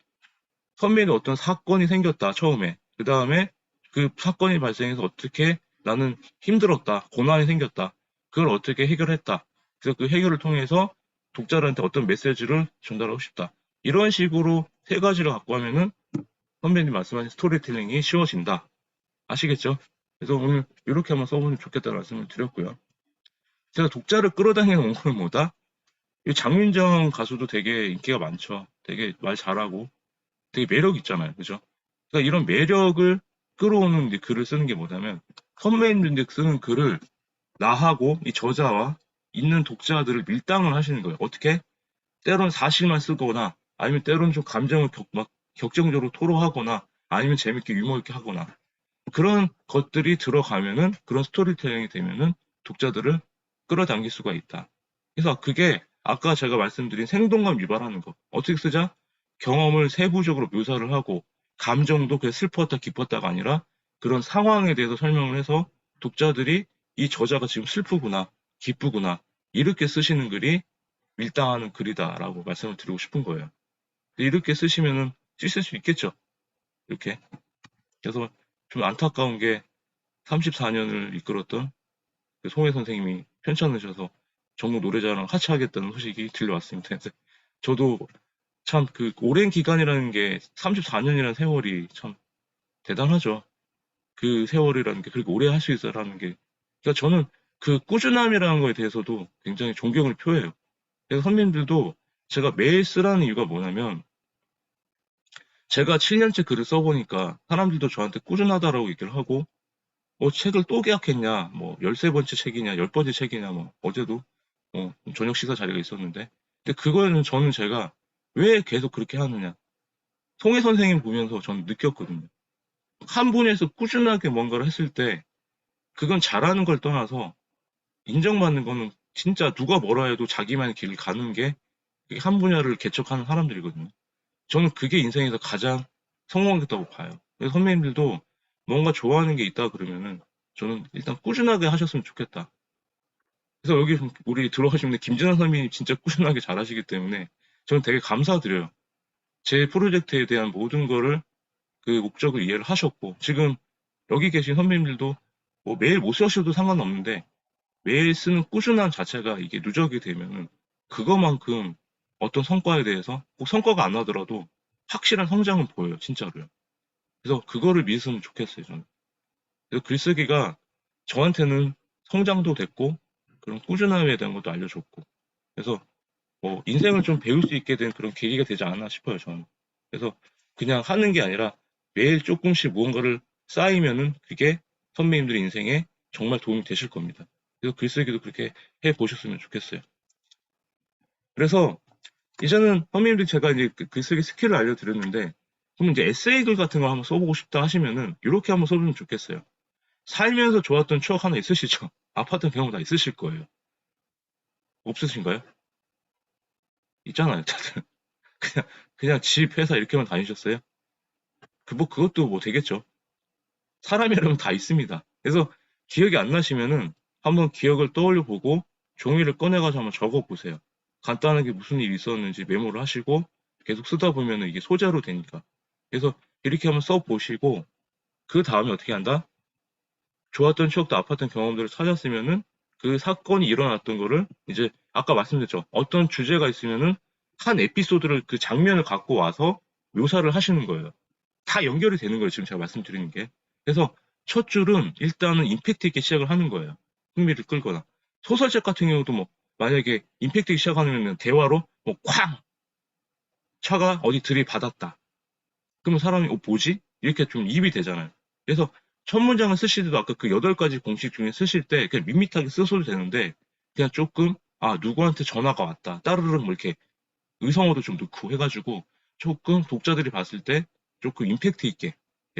Speaker 1: 선배는 어떤 사건이 생겼다, 처음에. 그 다음에 그 사건이 발생해서 어떻게 나는 힘들었다, 고난이 생겼다. 그걸 어떻게 해결했다. 그래서 그 해결을 통해서 독자들한테 어떤 메시지를 전달하고 싶다. 이런 식으로 세 가지를 갖고 하면은 선배님 말씀하신 스토리텔링이 쉬워진다. 아시겠죠? 그래서 오늘 이렇게 한번 써보면 좋겠다는 말씀을 드렸고요. 제가 독자를 끌어당기는 원고는 뭐다? 이 장윤정 가수도 되게 인기가 많죠. 되게 말 잘하고 되게 매력 있잖아요. 그죠? 그러니까 이런 매력을 끌어오는 이제 글을 쓰는 게 뭐냐면 선배님들 쓰는 글을 나하고 이 저자와 있는 독자들을 밀당을 하시는 거예요. 어떻게? 때론 사실만 쓰거나 아니면 때론 좀 감정을 막 격정적으로 토로하거나 아니면 재밌게 유머 있게 하거나 그런 것들이 들어가면은 그런 스토리텔링이 되면은 독자들을 끌어당길 수가 있다. 그래서 그게 아까 제가 말씀드린 생동감 유발하는 거. 어떻게 쓰자? 경험을 세부적으로 묘사를 하고 감정도 그 슬펐다 기뻤다가 아니라 그런 상황에 대해서 설명을 해서 독자들이 이 저자가 지금 슬프구나 기쁘구나 이렇게 쓰시는 글이 밀당하는 글이다라고 말씀을 드리고 싶은 거예요. 이렇게 쓰시면은 쓰실 수 있겠죠. 이렇게. 그래서 좀 안타까운 게 34년을 이끌었던 그 송혜 선생님이 편찮으셔서 전국 노래자랑 하차하겠다는 소식이 들려왔습니다. 그래서 저도 참 그 오랜 기간이라는 게 34년이라는 세월이 참 대단하죠. 그 세월이라는 게 그렇게 오래 할 수 있어라는 게. 그러니까 저는 그 꾸준함이라는 거에 대해서도 굉장히 존경을 표해요. 그래서 선배님들도 제가 매일 쓰라는 이유가 뭐냐면 제가 7년째 글을 써보니까 사람들도 저한테 꾸준하다라고 얘기를 하고 뭐 책을 또 계약했냐, 뭐 13번째 책이냐, 10번째 책이냐, 뭐 어제도 저녁 식사 자리가 있었는데 근데 그거는 저는 제가 왜 계속 그렇게 하느냐. 송혜 선생님 보면서 저는 느꼈거든요. 한 분에서 꾸준하게 뭔가를 했을 때 그건 잘하는 걸 떠나서 인정받는 거는 진짜 누가 뭐라 해도 자기만의 길을 가는 게 한 분야를 개척하는 사람들이거든요. 저는 그게 인생에서 가장 성공했다고 봐요. 그래서 선배님들도 뭔가 좋아하는 게 있다 그러면은 저는 일단 꾸준하게 하셨으면 좋겠다. 그래서 여기 우리 들어가신 분들 김진환 선배님 진짜 꾸준하게 잘하시기 때문에 저는 되게 감사드려요. 제 프로젝트에 대한 모든 거를 그 목적을 이해를 하셨고 지금 여기 계신 선배님들도 뭐 매일 못 쓰셔도 상관없는데 매일 쓰는 꾸준함 자체가 이게 누적이 되면은 그거만큼 어떤 성과에 대해서 꼭 성과가 안 나더라도 확실한 성장은 보여요, 진짜로요. 그래서 그거를 믿으면 좋겠어요, 저는. 그래서 글쓰기가 저한테는 성장도 됐고 그런 꾸준함에 대한 것도 알려줬고 그래서 뭐 인생을 좀 배울 수 있게 된 그런 계기가 되지 않았나 싶어요, 저는. 그래서 그냥 하는 게 아니라 매일 조금씩 무언가를 쌓이면은 그게 선배님들의 인생에 정말 도움이 되실 겁니다. 그래서 글쓰기도 그렇게 해 보셨으면 좋겠어요. 그래서 이제는 선배님들 제가 이제 그 글쓰기 스킬을 알려드렸는데 그럼 이제 에세이 글 같은 거 한번 써보고 싶다 하시면은 이렇게 한번 써보면 좋겠어요. 살면서 좋았던 추억 하나 있으시죠? 아팠던 경험 다 있으실 거예요. 없으신가요? 있잖아요, 다들. 그냥 집, 회사 이렇게만 다니셨어요? 그것도 뭐 되겠죠. 사람이라면 다 있습니다. 그래서 기억이 안 나시면은 한번 기억을 떠올려 보고 종이를 꺼내가지고 한번 적어 보세요. 간단하게 무슨 일이 있었는지 메모를 하시고 계속 쓰다 보면은 이게 소재로 되니까. 그래서 이렇게 한번 써 보시고 그 다음에 어떻게 한다? 좋았던 추억도 아팠던 경험들을 찾았으면은 그 사건이 일어났던 거를 이제 아까 말씀드렸죠. 어떤 주제가 있으면은 한 에피소드를 그 장면을 갖고 와서 묘사를 하시는 거예요. 다 연결이 되는 거예요. 지금 제가 말씀드리는 게. 그래서 첫 줄은 일단은 임팩트 있게 시작을 하는 거예요. 흥미를 끌거나. 소설책 같은 경우도 뭐 만약에 임팩트 있게 시작하면 대화로 뭐 쾅! 차가 어디 들이받았다. 그러면 사람이 뭐지? 이렇게 좀 입이 되잖아요. 그래서 첫 문장을 쓰실 때도 아까 그 8가지 공식 중에 쓰실 때 그냥 밋밋하게 쓰셔도 되는데 그냥 조금 누구한테 전화가 왔다. 따르릉 뭐 이렇게 의성어도 좀 넣고 해가지고 조금 독자들이 봤을 때 조금 임팩트 있게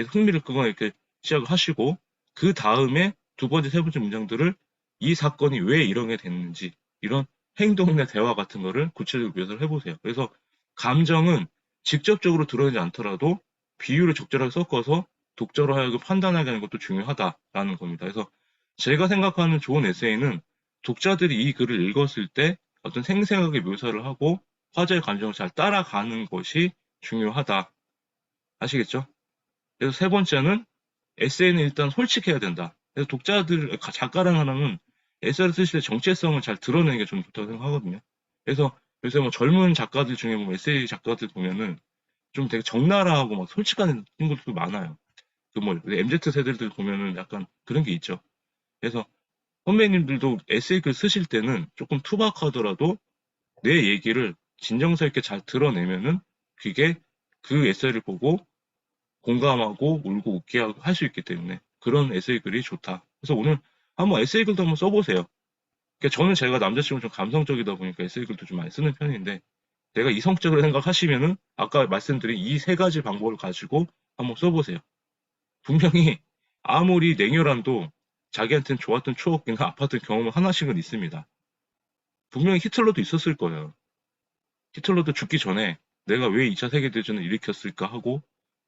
Speaker 1: 흥미를 끄거나 이렇게 시작을 하시고 그 다음에 두 번째, 세 번째 문장들을 이 사건이 왜 이렇게 됐는지 이런 행동이나 대화 같은 거를 구체적으로 묘사를 해보세요. 그래서 감정은 직접적으로 드러나지 않더라도 비유를 적절하게 섞어서 독자로 하여금 판단하게 하는 것도 중요하다라는 겁니다. 그래서 제가 생각하는 좋은 에세이는 독자들이 이 글을 읽었을 때 어떤 생생하게 묘사를 하고 화제의 감정을 잘 따라가는 것이 중요하다. 아시겠죠? 그래서 세 번째는 에세이는 일단 솔직해야 된다. 그래서 작가라는 사람은 에세이를 쓰실 때 정체성을 잘 드러내는 게 좀 좋다고 생각하거든요. 그래서 요새 뭐 젊은 작가들 중에 뭐 에세이 작가들 보면은 좀 되게 적나라하고 막 솔직한 친구들도 많아요. 그 뭐 MZ 세대들 보면은 약간 그런 게 있죠. 그래서 선배님들도 에세이 글 쓰실 때는 조금 투박하더라도 내 얘기를 진정성 있게 잘 드러내면은 그게 그 에세이를 보고 공감하고 울고 웃게 할 수 있기 때문에 그런 에세이 글이 좋다. 그래서 오늘 한번 에세이 글도 한번 써보세요. 그러니까 저는 제가 남자친구 좀 감성적이다 보니까 에세이 글도 좀 많이 쓰는 편인데 내가 이성적으로 생각하시면은 아까 말씀드린 이 세 가지 방법을 가지고 한번 써보세요. 분명히 아무리 냉혈한도 자기한테는 좋았던 추억이나 아팠던 경험은 하나씩은 있습니다. 분명히 히틀러도 있었을 거예요. 히틀러도 죽기 전에 내가 왜 2차 세계대전을 일으켰을까 하고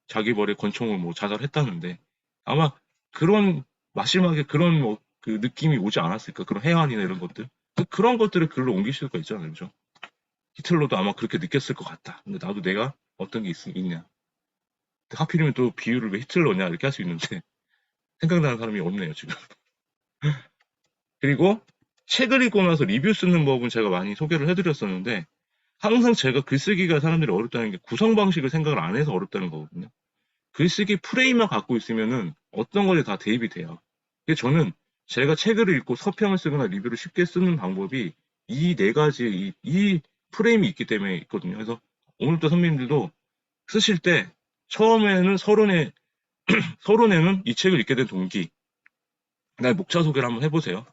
Speaker 1: 자기 머리에 권총을 뭐 자살했다는데 아마 그런 마지막에 그런 뭐 그 느낌이 오지 않았을까? 그런 해안이나 이런 것들. 그런 것들을 글로 옮길 수가 있잖아요. 그죠? 히틀러도 아마 그렇게 느꼈을 것 같다. 근데 나도 내가 어떤 게 있냐. 하필이면 또 비유를 왜 히틀러냐 이렇게 할 수 있는데 생각나는 사람이 없네요, 지금. 그리고 책을 읽고 나서 리뷰 쓰는 법은 제가 많이 소개를 해드렸었는데 항상 제가 글쓰기가 사람들이 어렵다는 게 구성 방식을 생각을 안 해서 어렵다는 거거든요. 글쓰기 프레임만 갖고 있으면은 어떤 거에 다 대입이 돼요. 그래서 저는 제가 책을 읽고 서평을 쓰거나 리뷰를 쉽게 쓰는 방법이 이 네 가지 이 프레임이 있기 때문에 있거든요. 그래서 오늘도 선배님들도 쓰실 때 처음에는 서론에는 이 책을 읽게 된 동기, 나의 목차 소개를 한번 해보세요.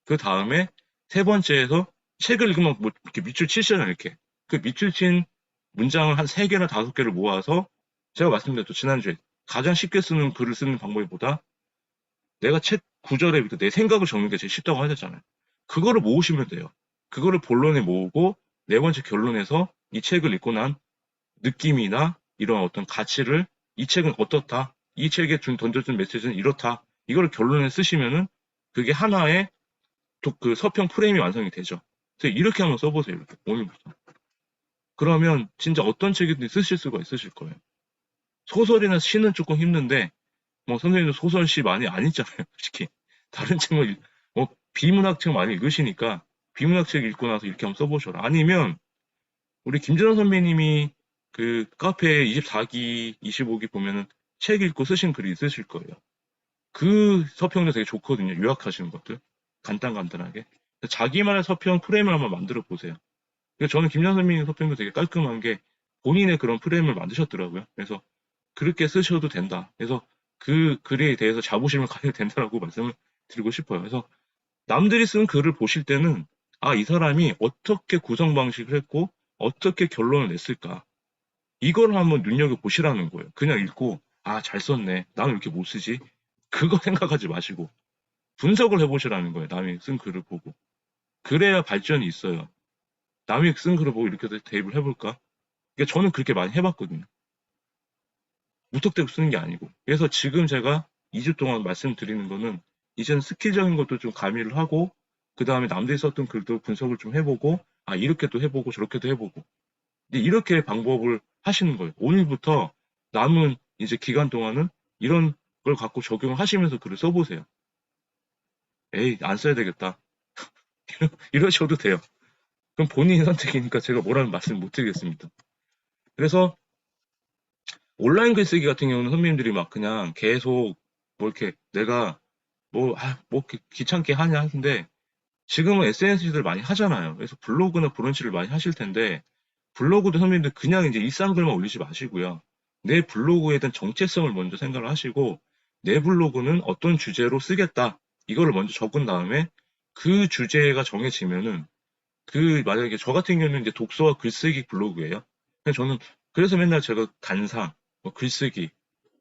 Speaker 1: 그 다음에 세 번째에서 책을 읽으면 뭐 이렇게 밑줄 치시잖아요, 이렇게. 그 밑줄 친 문장을 한 3개나 5개를 모아서 제가 말씀드렸죠, 지난주에. 가장 쉽게 쓰는 글을 쓰는 방법보다 내가 책 구절에 내 생각을 적는 게 제일 쉽다고 하셨잖아요. 그거를 모으시면 돼요. 그거를 본론에 모으고 네 번째 결론에서 이 책을 읽고 난 느낌이나 이런 어떤 가치를 이 책은 어떻다. 이 책에 던져준 메시지는 이렇다. 이거를 결론에 쓰시면은 그게 하나의 그 서평 프레임이 완성이 되죠. 그래서 이렇게 한번 써보세요. 이렇게 오늘부터. 그러면 진짜 어떤 책이든 쓰실 수가 있으실 거예요. 소설이나 시는 조금 힘든데 뭐 선생님도 소설 시 많이 안 읽잖아요. 솔직히 다른 책뭐 비문학 책 많이 읽으시니까 비문학 책 읽고 나서 이렇게 한번 써보셔라. 아니면 우리 김준호 선배님이 그 카페 24기, 25기 보면은 책 읽고 쓰신 글이 있으실 거예요. 그 서평도 되게 좋거든요. 요약하시는 것들. 간단간단하게. 자기만의 서평 프레임을 한번 만들어 보세요. 저는 김준호 선배님 서평도 되게 깔끔한 게 본인의 그런 프레임을 만드셨더라고요. 그래서 그렇게 쓰셔도 된다. 그래서 그 글에 대해서 자부심을 가져도 된다라고 말씀을 드리고 싶어요. 그래서 남들이 쓴 글을 보실 때는 아, 이 사람이 어떻게 구성 방식을 했고 어떻게 결론을 냈을까. 이걸 한번 눈여겨보시라는 거예요. 그냥 읽고 아, 잘 썼네. 나는 왜 이렇게 못 쓰지? 그거 생각하지 마시고 분석을 해보시라는 거예요. 남이 쓴 글을 보고. 그래야 발전이 있어요. 남이 쓴 글을 보고 이렇게 대입을 해볼까? 그러니까 저는 그렇게 많이 해봤거든요. 무턱대고 쓰는 게 아니고. 그래서 지금 제가 2주 동안 말씀드리는 거는 이제는 스킬적인 것도 좀 가미를 하고 그 다음에 남들이 썼던 글도 분석을 좀 해보고 아 이렇게도 해보고 저렇게도 해보고 이제 이렇게 방법을 하시는 거예요. 오늘부터 남은 이제 기간 동안은 이런 걸 갖고 적용을 하시면서 글을 써보세요. 에이 안 써야 되겠다. 이러셔도 돼요. 그럼 본인 선택이니까 제가 뭐라는 말씀 못 드리겠습니다. 그래서 온라인 글쓰기 같은 경우는 선배님들이 막 그냥 계속 뭐 이렇게 내가 뭐 귀찮게 하냐 하는데 지금은 SNS들 많이 하잖아요. 그래서 블로그나 브런치를 많이 하실 텐데 블로그도 선배님들 그냥 이제 일상글만 올리지 마시고요. 내 블로그에 대한 정체성을 먼저 생각을 하시고 내 블로그는 어떤 주제로 쓰겠다. 이거를 먼저 적은 다음에 그 주제가 정해지면은 만약에 저 같은 경우는 이제 독서와 글쓰기 블로그예요. 저는 그래서 맨날 제가 단상, 뭐 글쓰기,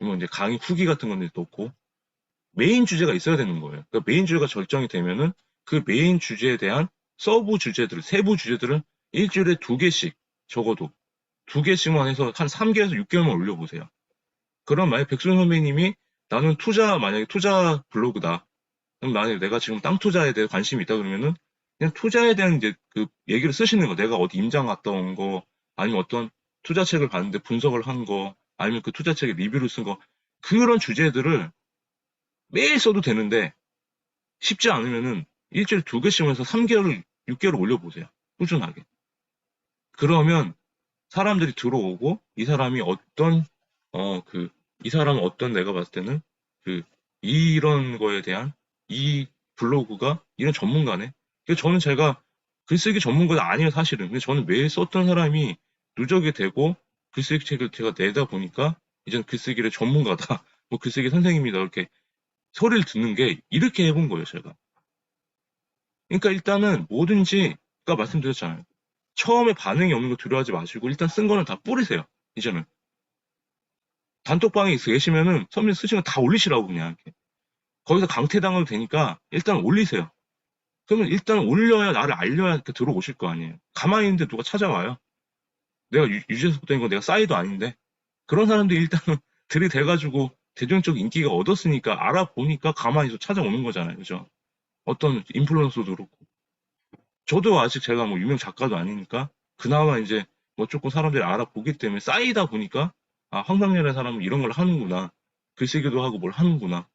Speaker 1: 뭐 이제 강의 후기 같은 건데 넣고 메인 주제가 있어야 되는 거예요. 그러니까 메인 주제가 결정이 되면은 그 메인 주제에 대한 서브 주제들, 세부 주제들은 일주일에 2개씩 적어도 2개씩만 해서 한 3개에서 6개월만 올려보세요. 그럼 만약 백순 선배님이 나는 만약에 투자 블로그다. 그럼 만약에 내가 지금 땅 투자에 대해 관심이 있다 그러면은 그냥 투자에 대한 이제 그 얘기를 쓰시는 거. 내가 어디 임장 갔다 온 거, 아니면 어떤 투자책을 봤는데 분석을 한 거, 아니면 그 투자책에 리뷰를 쓴 거. 그런 주제들을 매일 써도 되는데 쉽지 않으면은 일주일에 2개씩 해서 3개월, 6개월 올려보세요. 꾸준하게. 그러면 사람들이 들어오고 이 사람이 이 사람은 어떤 내가 봤을 때는 이런 거에 대한 이 블로그가 이런 전문가네. 그래서 저는 제가 글쓰기 전문가가 아니에요, 사실은. 근데 저는 매일 썼던 사람이 누적이 되고 글쓰기 책을 제가 내다 보니까 이제는 글쓰기를 전문가다. 뭐 글쓰기 선생님이다. 이렇게 소리를 듣는 게 이렇게 해본 거예요, 제가. 그러니까 일단은 뭐든지, 아까 말씀드렸잖아요. 처음에 반응이 없는 거 두려워하지 마시고 일단 쓴 거는 다 뿌리세요. 이제는. 단톡방에 계시면은 선배님 쓰시는 거 다 올리시라고 그냥. 이렇게. 거기서 강퇴당해도 되니까 일단 올리세요. 그러면 일단 올려야 나를 알려야 이렇게 들어오실 거 아니에요. 가만히 있는데 누가 찾아와요. 내가 유재석된 거 내가 싸이도 아닌데. 그런 사람들이 일단은 들이대가지고 대중적 인기가 얻었으니까 알아보니까 가만히 서 찾아오는 거잖아요. 그죠? 어떤 인플루언서도 그렇고. 저도 아직 제가 뭐 유명 작가도 아니니까 그나마 이제 뭐 조금 사람들이 알아보기 때문에 쌓이다 보니까 아, 황상렬의 사람은 이런 걸 하는구나. 글쓰기도 하고 뭘 하는구나.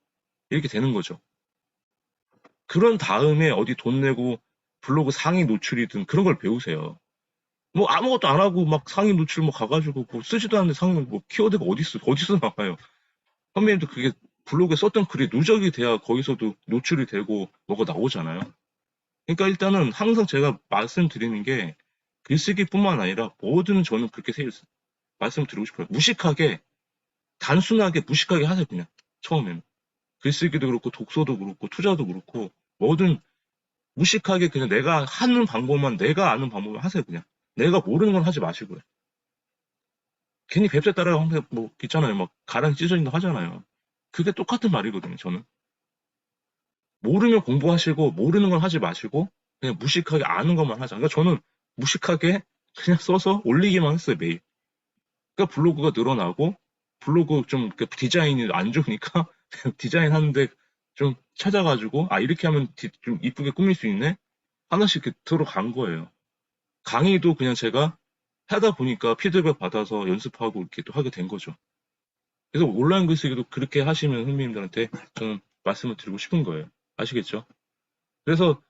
Speaker 1: 이렇게 되는 거죠. 그런 다음에 어디 돈 내고 블로그 상위 노출이든 그런 걸 배우세요. 뭐 아무것도 안 하고 막 상위 노출 뭐 가가지고 뭐 쓰지도 않는데 상위 뭐 키워드가 어디서 나와요. 선배님도 그게 블로그에 썼던 글이 누적이 돼야 거기서도 노출이 되고 뭐가 나오잖아요. 그러니까 일단은 항상 제가 말씀드리는 게 글쓰기뿐만 아니라 뭐든 저는 그렇게 말씀드리고 싶어요. 단순하게 무식하게 하세요, 그냥. 처음에는. 글쓰기도 그렇고, 독서도 그렇고, 투자도 그렇고, 뭐든 무식하게 그냥 내가 하는 방법만, 내가 아는 방법만 하세요, 그냥. 내가 모르는 건 하지 마시고요. 괜히 뱁새 따라 항상 뭐, 있잖아요. 막, 가랑 찢어진다 하잖아요. 그게 똑같은 말이거든요, 저는. 모르면 공부하시고, 모르는 건 하지 마시고, 그냥 무식하게 아는 것만 하자. 그러니까 저는 무식하게 그냥 써서 올리기만 했어요, 매일. 그러니까 블로그가 늘어나고, 블로그 좀 디자인이 안 좋으니까 디자인 하는데 좀 찾아가지고, 아, 이렇게 하면 좀 이쁘게 꾸밀 수 있네? 하나씩 이렇게 들어간 거예요. 강의도 그냥 제가 하다 보니까 피드백 받아서 연습하고 이렇게 또 하게 된 거죠. 그래서 온라인 글쓰기도 그렇게 하시면 선배님들한테 저는 말씀을 드리고 싶은 거예요. 아시겠죠? 그래서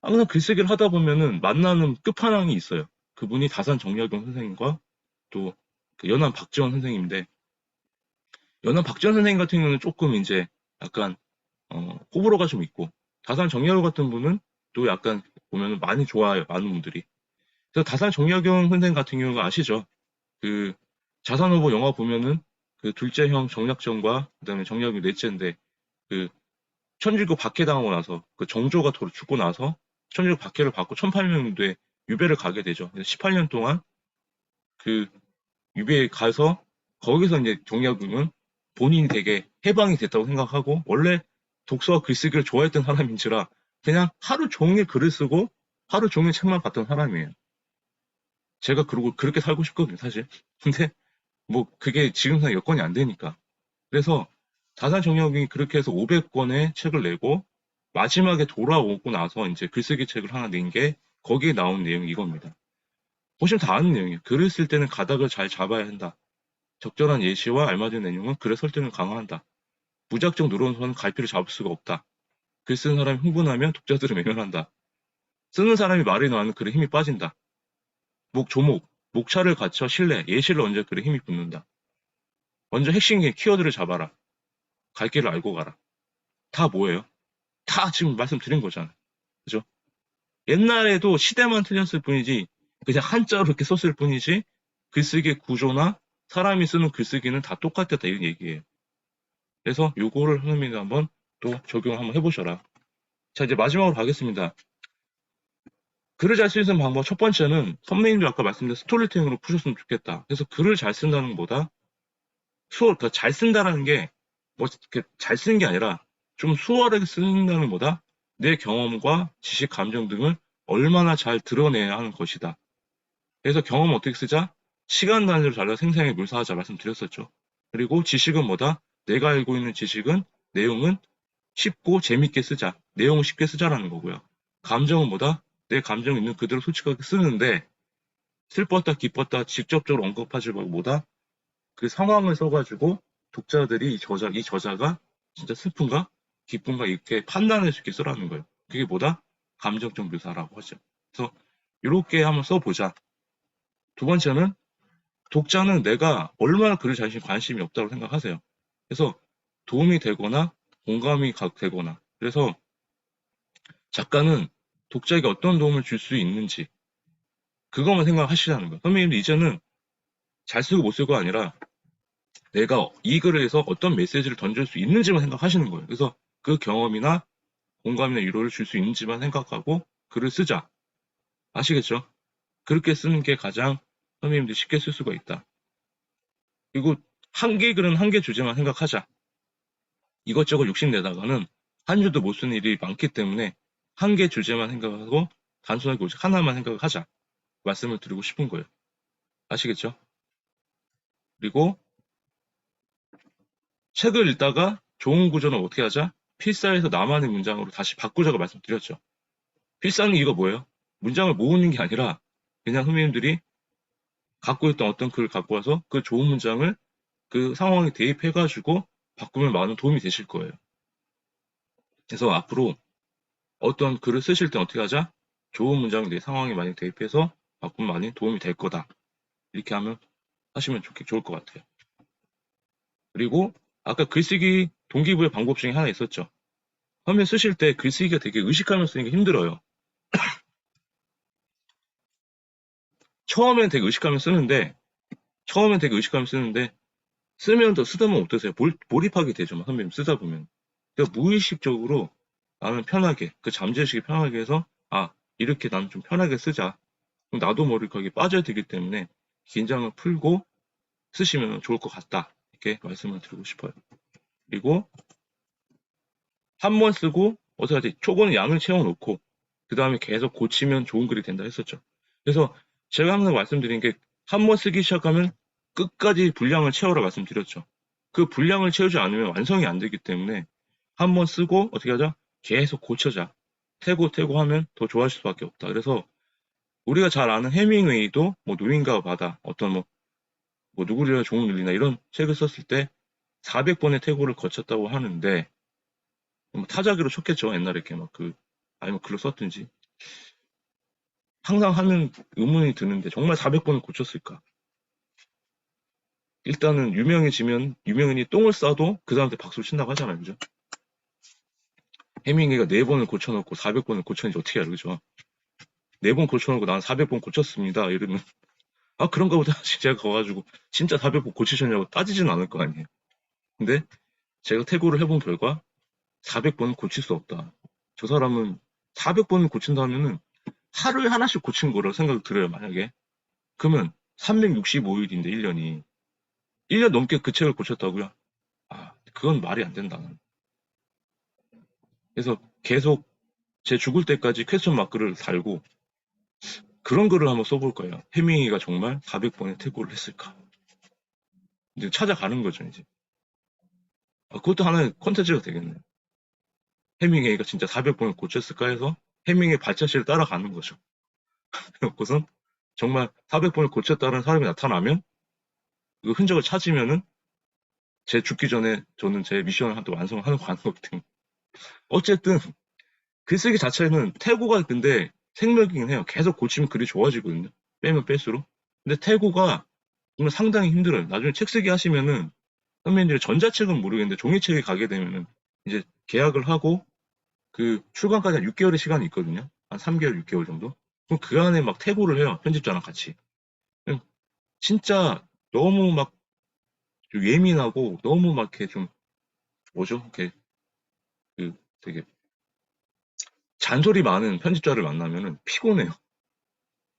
Speaker 1: 항상 글쓰기를 하다 보면은 만나는 끝판왕이 있어요. 그분이 다산 정약용 선생님과 또 그 연암 박지원 선생님인데, 연암 박지원 선생님 같은 경우는 조금 이제 약간 호불호가 좀 있고, 다산 정약용 같은 분은 또 약간 보면은 많이 좋아요. 많은 분들이. 그래서 다산 정약용 선생님 같은 경우가 아시죠? 그 자산후보 영화 보면은 그 둘째 형 정약전과 그다음에 정약용 넷째인데, 그 천주교 박해당하고 나서 그 정조가 죽고 나서 천주교 박해를 받고 1800년도에 유배를 가게 되죠. 18년 동안 그 유배에 가서 거기서 이제 정약용은 본인이 되게 해방이 됐다고 생각하고, 원래 독서와 글쓰기를 좋아했던 사람인지라 그냥 하루 종일 글을 쓰고 하루 종일 책만 봤던 사람이에요. 제가 그러고 그렇게 살고 싶거든요, 사실. 근데 뭐 그게 지금상 여건이 안 되니까. 그래서 다산 정약용이 그렇게 해서 500권의 책을 내고 마지막에 돌아오고 나서 이제 글쓰기 책을 하나 낸 게 거기에 나온 내용이 이겁니다. 보시면 다 아는 내용이에요. 글을 쓸 때는 가닥을 잘 잡아야 한다. 적절한 예시와 알맞은 내용은 글의 설득을 강화한다. 무작정 누르는 갈피를 잡을 수가 없다. 글 쓰는 사람이 흥분하면 독자들을 외면한다. 쓰는 사람이 말이 나오는 글에 힘이 빠진다. 조목, 목차를 갖춰 신뢰, 예시를 얹어 글에 힘이 붙는다. 먼저 핵심 키워드를 잡아라. 갈 길을 알고 가라. 다 뭐예요? 다 지금 말씀드린 거잖아요. 그죠? 옛날에도 시대만 틀렸을 뿐이지, 그냥 한자로 이렇게 썼을 뿐이지, 글쓰기 구조나 사람이 쓰는 글쓰기는 다 똑같았다, 이런 얘기예요. 그래서 요거를 선생님이 한번 또 적용 한번 해보셔라. 자, 이제 마지막으로 가겠습니다. 글을 잘 쓰는 방법 첫 번째는 선배님도 아까 말씀드린 스토리텔링으로 푸셨으면 좋겠다. 그래서 글을 잘 쓴다는 것보다 그러니까 잘 쓴다라는 게 뭐 잘 쓰는 게 아니라 좀 수월하게 쓴다는 것보다 내 경험과 지식, 감정 등을 얼마나 잘 드러내야 하는 것이다. 그래서 경험을 어떻게 쓰자? 시간 단위로 잘라 생생하게 묘사하자 말씀드렸었죠. 그리고 지식은 뭐다? 내가 알고 있는 지식은, 내용은 쉽고 재밌게 쓰자. 내용을 쉽게 쓰자라는 거고요. 감정은 뭐다? 내 감정 있는 그대로 솔직하게 쓰는데, 슬펐다, 기뻤다, 직접적으로 언급하지 말고 뭐다? 그 상황을 써가지고 독자들이 이 저자가 진짜 슬픈가? 기쁜가? 이렇게 판단할 수 있게 쓰라는 거예요. 그게 뭐다? 감정적 묘사라고 하죠. 그래서 이렇게 한번 써보자. 두 번째는 독자는 내가 얼마나 글을 자신이 관심이 없다고 생각하세요. 그래서 도움이 되거나 공감이 되거나, 그래서 작가는 독자에게 어떤 도움을 줄 수 있는지 그것만 생각하시라는 거예요. 선생님도 이제는 잘 쓰고 못 쓰고가 아니라 내가 이 글을 해서 어떤 메시지를 던질 수 있는지만 생각하시는 거예요. 그래서 그 경험이나 공감이나 위로를 줄 수 있는지만 생각하고 글을 쓰자. 아시겠죠? 그렇게 쓰는 게 가장 선생님들이 쉽게 쓸 수가 있다. 그리고 한 개 글은 한 개 주제만 생각하자. 이것저것 욕심내다가는 한 줄도 못 쓰는 일이 많기 때문에 한 개 주제만 생각하고 단순하게 오직 하나만 생각하자. 말씀을 드리고 싶은 거예요. 아시겠죠? 그리고 책을 읽다가 좋은 구조는 어떻게 하자? 필사에서 나만의 문장으로 다시 바꾸자고 말씀드렸죠. 필사는 이거 뭐예요? 문장을 모으는 게 아니라 그냥 선생님들이 갖고 있던 어떤 글을 갖고 와서 그 좋은 문장을 그 상황에 대입해가지고 바꾸면 많은 도움이 되실 거예요. 그래서 앞으로 어떤 글을 쓰실 때 어떻게 하자? 좋은 문장을 내 상황에 많이 대입해서 바꾸면 많이 도움이 될 거다. 이렇게 하시면 좋을 것 같아요. 그리고 아까 글쓰기 동기부여 방법 중에 하나 있었죠. 화면 쓰실 때 글쓰기가 되게 의식하면서 쓰는 게 힘들어요. 처음엔 되게 의식하면서 쓰는데 쓰면 더 쓰다 보면 어떠세요? 몰입하게 되죠. 선배님 쓰다 보면. 그러니까 무의식적으로 나는 편하게, 그 잠재의식이 편하게 해서 이렇게 나는 좀 편하게 쓰자. 그럼 나도 모르게 거기에 빠져들기 때문에 긴장을 풀고 쓰시면 좋을 것 같다. 이렇게 말씀을 드리고 싶어요. 그리고 한 번 쓰고 어떻게 하지? 초보는 양을 채워놓고 그 다음에 계속 고치면 좋은 글이 된다 했었죠. 그래서 제가 항상 말씀드린 게 한 번 쓰기 시작하면 끝까지 분량을 채워라 말씀드렸죠. 그 분량을 채우지 않으면 완성이 안 되기 때문에 한 번 쓰고 어떻게 하자? 계속 고쳐자. 태고 하면 더 좋아질 수밖에 없다. 그래서 우리가 잘 아는 해밍웨이도 뭐 누린가와 바다, 어떤 뭐 누구를 종을 늘리나 이런 책을 썼을 때 400번의 태고를 거쳤다고 하는데 뭐 타자기로 쳤겠죠. 옛날에 이렇게 막 아니면 글로 썼든지. 항상 하는 의문이 드는데 정말 400번을 고쳤을까? 일단은 유명해지면 유명인이 똥을 싸도 그 사람한테 박수를 친다고 하잖아요. 그죠? 해밍웨이가 4번을 고쳐놓고 400번을 고쳤는지 어떻게 알아, 그죠? 4번 고쳐놓고 난 400번 고쳤습니다. 이러면 아 그런가 보다. 제가 가가지고 진짜 400번 고치셨냐고 따지진 않을 거 아니에요. 근데 제가 태고를 해본 결과 400번은 고칠 수 없다. 저 사람은 400번을 고친다면은 하루에 하나씩 고친 거라고 생각이 들어요, 만약에. 그러면 365일인데 1년이 1년 넘게 그 책을 고쳤다고요? 아, 그건 말이 안 된다. 그래서 계속 제 죽을 때까지 퀘스천 마크를 달고 그런 글을 한번 써볼 거예요. 해밍이가 정말 400번의 태고를 했을까? 이제 찾아가는 거죠, 이제. 그것도 하나의 컨텐츠가 되겠네요. 해밍웨이가 진짜 400번을 고쳤을까 해서 해밍웨이 발자취를 따라가는 거죠. 그래놓고선 정말 400번을 고쳤다는 사람이 나타나면 그 흔적을 찾으면은 제 죽기 전에 저는 제 미션을 또 완성하는 거거든요. 어쨌든 글쓰기 자체는 태고가 근데 생명이긴 해요. 계속 고치면 글이 좋아지거든요. 빼면 뺄수록. 근데 태고가 정말 상당히 힘들어요. 나중에 책 쓰기 하시면은 선배님들이 전자책은 모르겠는데 종이책에 가게 되면은 이제 계약을 하고 그 출간까지 한 6개월의 시간이 있거든요. 한 3개월, 6개월 정도. 그럼 그 안에 막 태고를 해요. 편집자랑 같이. 진짜 너무 막 예민하고 너무 막 이렇게 좀 뭐죠? 이렇게 되게 잔소리 많은 편집자를 만나면은 피곤해요.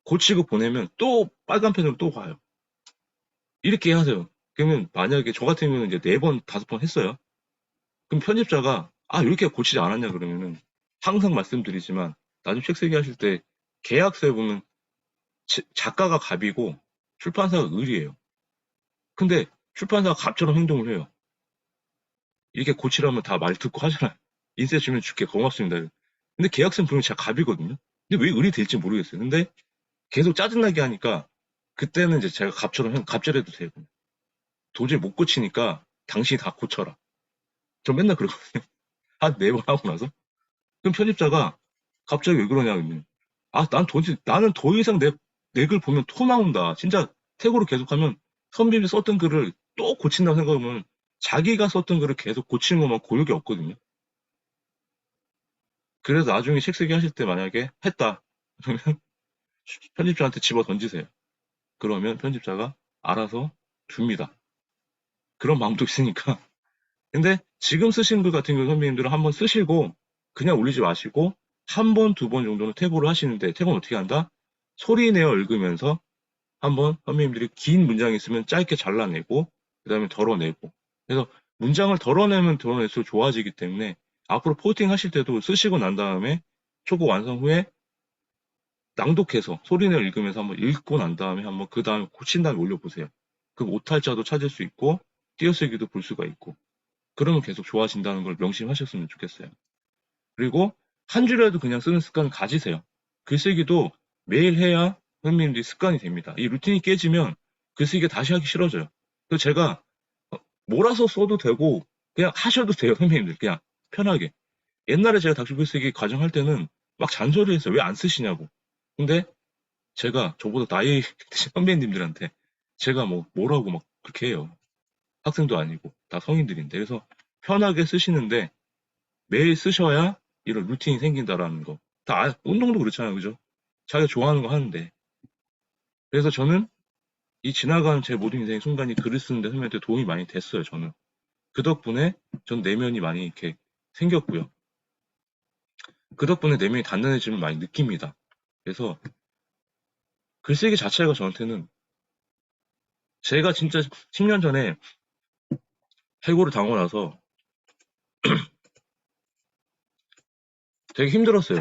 Speaker 1: 고치고 보내면 또 빨간 펜으로 또 가요. 이렇게 하세요. 그러면 만약에 저 같은 경우는 이제 4번, 5번 했어요. 그럼 편집자가 이렇게 고치지 않았냐 그러면은 항상 말씀드리지만 나중에 책 쓰기 하실 때 계약서에 보면 작가가 갑이고 출판사가 을이에요. 근데 출판사가 갑처럼 행동을 해요. 이렇게 고치라면 다 말 듣고 하잖아요. 인쇄 주면 줄게 고맙습니다. 근데 계약서는 분명히 제가 갑이거든요. 근데 왜 을이 될지 모르겠어요. 근데 계속 짜증나게 하니까 그때는 이제 제가 갑절해도 되고 도저히 못 고치니까 당신이 다 고쳐라. 저 맨날 그러거든요. 한 4번 하고 나서. 그럼 편집자가 갑자기 왜 그러냐 그러면 나는 더 이상 내 글 보면 토 나온다. 진짜 태고로 계속하면 선배님이 썼던 글을 또 고친다고 생각하면 자기가 썼던 글을 계속 고치는 것만 고역이 없거든요. 그래서 나중에 책 쓰기 하실 때 만약에 했다. 그러면 편집자한테 집어 던지세요. 그러면 편집자가 알아서 줍니다. 그런 마음도 있으니까. 근데 지금 쓰신 글 같은 경우 선배님들은 한번 쓰시고 그냥 올리지 마시고 한 번, 2번 정도는 태고를 하시는데 태고는 어떻게 한다? 소리 내어 읽으면서 한번 선배님들이 긴 문장이 있으면 짧게 잘라내고 그다음에 덜어내고 그래서 문장을 덜어내면 덜어낼수록 좋아지기 때문에 앞으로 포팅 하실 때도 쓰시고 난 다음에 초고 완성 후에 낭독해서 소리내어 읽으면서 한번 읽고 난 다음에 한번 그 다음에 고친 다음에 올려보세요. 그 오탈자도 찾을 수 있고 띄어쓰기도 볼 수가 있고 그러면 계속 좋아진다는 걸 명심하셨으면 좋겠어요. 그리고 한 줄이라도 그냥 쓰는 습관 가지세요. 글쓰기도 매일 해야 선생님들이 습관이 됩니다. 이 루틴이 깨지면 글쓰기가 다시 하기 싫어져요. 그래서 제가 몰아서 써도 되고 그냥 하셔도 돼요. 선생님들 그냥 편하게. 옛날에 제가 닥터 글쓰기 과정 할 때는 막 잔소리했어요. 왜 안 쓰시냐고. 근데 제가 저보다 나이 드신 선배님들한테 제가 뭐라고 막 그렇게 해요. 학생도 아니고 다 성인들인데 그래서 편하게 쓰시는데 매일 쓰셔야 이런 루틴이 생긴다라는 거. 운동도 그렇잖아요. 그죠? 자기가 좋아하는 거 하는데. 그래서 저는 이 지나가는 제 모든 인생의 순간이 글을 쓰는데 선배한테 도움이 많이 됐어요. 저는. 그 덕분에 전 내면이 많이 이렇게 생겼고요. 그 덕분에 내면이 단단해짐을 많이 느낍니다. 그래서 글쓰기 자체가 저한테는 제가 진짜 10년 전에 해고를 당하고 나서 되게 힘들었어요.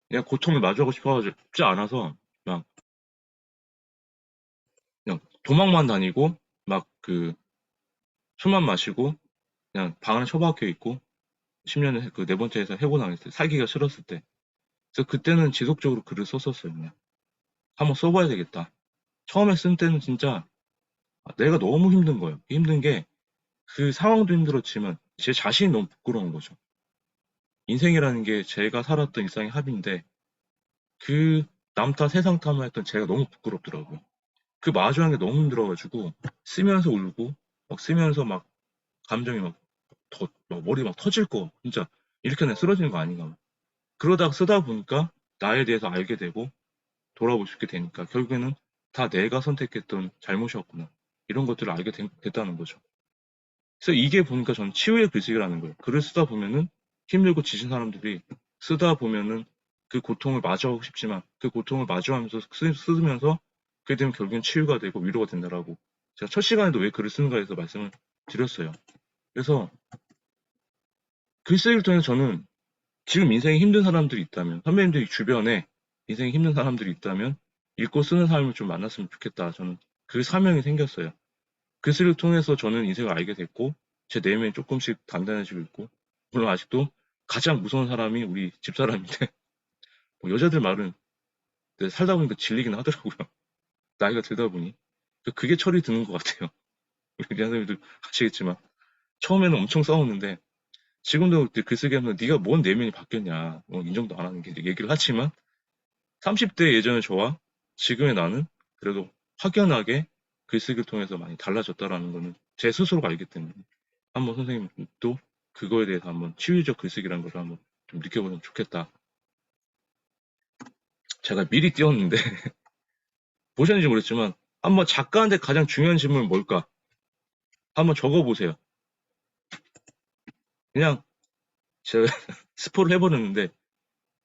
Speaker 1: 그냥 고통을 마주하고 싶어가지고 쉽지 않아서 그냥, 그냥 도망만 다니고 막 술만 마시고 그냥 방 안에 처박혀 있고 10년에 그 네 번째 회사 해고당했을 때, 살기가 싫었을 때. 그래서 그때는 지속적으로 글을 썼었어요. 그냥. 한번 써봐야 되겠다. 처음에 쓴 때는 진짜 내가 너무 힘든 거예요. 힘든 게 그 상황도 힘들었지만 제 자신이 너무 부끄러운 거죠. 인생이라는 게 제가 살았던 일상의 합인데 그 남탓 세상 탓만 했던 제가 너무 부끄럽더라고요. 그 마주하는 게 너무 힘들어가지고 쓰면서 울고 막 쓰면서 막 감정이 막 머리 막 터질 거 진짜 이렇게 내 쓰러지는 거 아닌가 막. 그러다가 쓰다 보니까 나에 대해서 알게 되고 돌아볼 수 있게 되니까 결국에는 다 내가 선택했던 잘못이었구나 이런 것들을 알게 됐다는 거죠. 그래서 이게 보니까 전 치유의 글쓰기라는 거예요. 글을 쓰다 보면은 힘들고 지친 사람들이 쓰다 보면은 그 고통을 마주하고 싶지만 그 고통을 마주하면서 쓰면서 그게 되면 결국엔 치유가 되고 위로가 된다라고 제가 첫 시간에도 왜 글을 쓰는가에 서 말씀을 드렸어요. 그래서 글쓰기를 통해서 저는 지금 인생이 힘든 사람들이 있다면 선배님들이 주변에 인생이 힘든 사람들이 있다면 읽고 쓰는 사람을 좀 만났으면 좋겠다. 저는 그 사명이 생겼어요. 글쓰기를 통해서 저는 인생을 알게 됐고 제 내면이 조금씩 단단해지고 있고 물론 아직도 가장 무서운 사람이 우리 집사람인데 뭐 여자들 말은 살다 보니까 질리긴 하더라고요. 나이가 들다 보니 그게 철이 드는 것 같아요. 우리 선생님들 아시겠지만 처음에는 엄청 싸웠는데 지금도 글쓰기 하면 네가 뭔 내면이 바뀌었냐 인정도 안 하는 게 얘기를 하지만 30대 예전의 저와 지금의 나는 그래도 확연하게 글쓰기를 통해서 많이 달라졌다라는 거는 제 스스로가 알기 때문에 한번 선생님도 그거에 대해서 한번 치유적 글쓰기라는 걸 한번 좀 느껴보면 좋겠다. 제가 미리 띄웠는데 보셨는지 모르겠지만 한번 작가한테 가장 중요한 질문은 뭘까? 한번 적어보세요. 그냥 제가 스포를 해버렸는데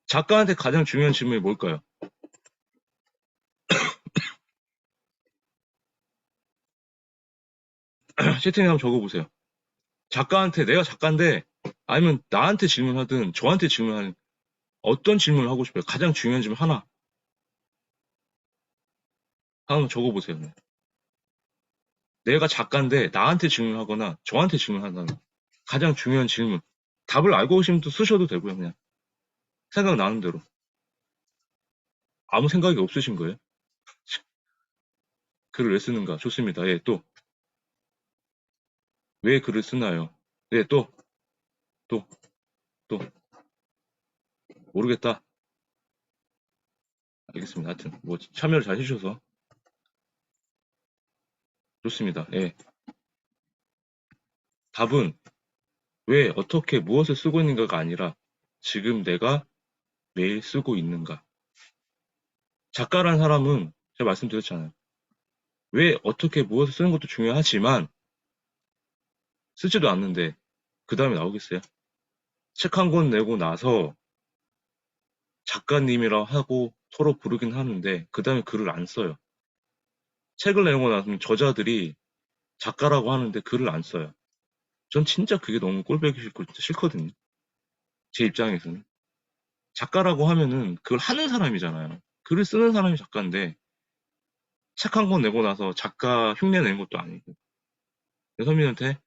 Speaker 1: 작가한테 가장 중요한 질문이 뭘까요? 채팅에 한번 적어보세요. 작가한테 내가 작가인데 아니면 나한테 질문하든 저한테 질문하든 어떤 질문을 하고 싶어요? 가장 중요한 질문 하나 한번 적어보세요. 네. 내가 작가인데 나한테 질문하거나 저한테 질문하거나 가장 중요한 질문 답을 알고 계시면 또 쓰셔도 되고요. 그냥 생각나는 대로 아무 생각이 없으신 거예요? 글을 왜 쓰는가? 좋습니다. 예, 또 왜 글을 쓰나요? 예, 또, 또 모르겠다. 알겠습니다. 하여튼 뭐 참여를 잘 해주셔서 좋습니다. 예, 답은 왜 어떻게 무엇을 쓰고 있는가가 아니라 지금 내가 매일 쓰고 있는가. 작가란 사람은 제가 말씀드렸잖아요. 왜 어떻게 무엇을 쓰는 것도 중요하지만 쓰지도 않는데 그 다음에 나오겠어요? 책 한 권 내고 나서 작가님이라 하고 서로 부르긴 하는데 그 다음에 글을 안 써요. 책을 내고 나서는 저자들이 작가라고 하는데 글을 안 써요. 전 진짜 그게 너무 꼴보기 싫고 진짜 싫거든요. 제 입장에서는. 작가라고 하면은 그걸 하는 사람이잖아요. 글을 쓰는 사람이 작가인데 책 한 권 내고 나서 작가 흉내 내는 것도 아니고 선민한테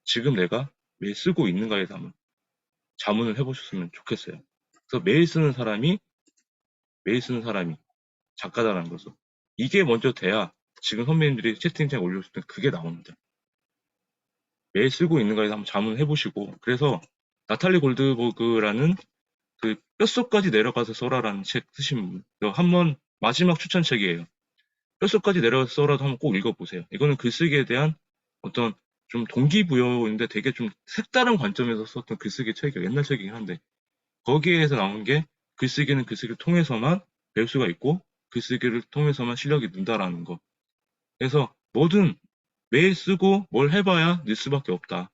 Speaker 1: 지금 내가 왜 쓰고 있는가에 대해서 한번 자문을 해보셨으면 좋겠어요. 그래서 매일 쓰는 사람이 작가다라는 거죠. 이게 먼저 돼야 지금 선배님들이 채팅창에 올려줄 때 그게 나옵니다. 매일 쓰고 있는가에 대해서 한번 자문을 해보시고 그래서 나탈리 골드버그라는 그 뼛속까지 내려가서 써라라는 책 쓰신 분 한번 마지막 추천책이에요. 뼛속까지 내려가서 써라도 한번 꼭 읽어보세요. 이거는 글쓰기에 대한 어떤 좀 동기부여인데 되게 좀 색다른 관점에서 썼던 글쓰기 책이에요. 옛날 책이긴 한데 거기에서 나온 게 글쓰기는 글쓰기를 통해서만 배울 수가 있고 글쓰기를 통해서만 실력이 는다라는 거. 그래서 뭐든 매일 쓰고 뭘 해봐야 늘 수밖에 없다.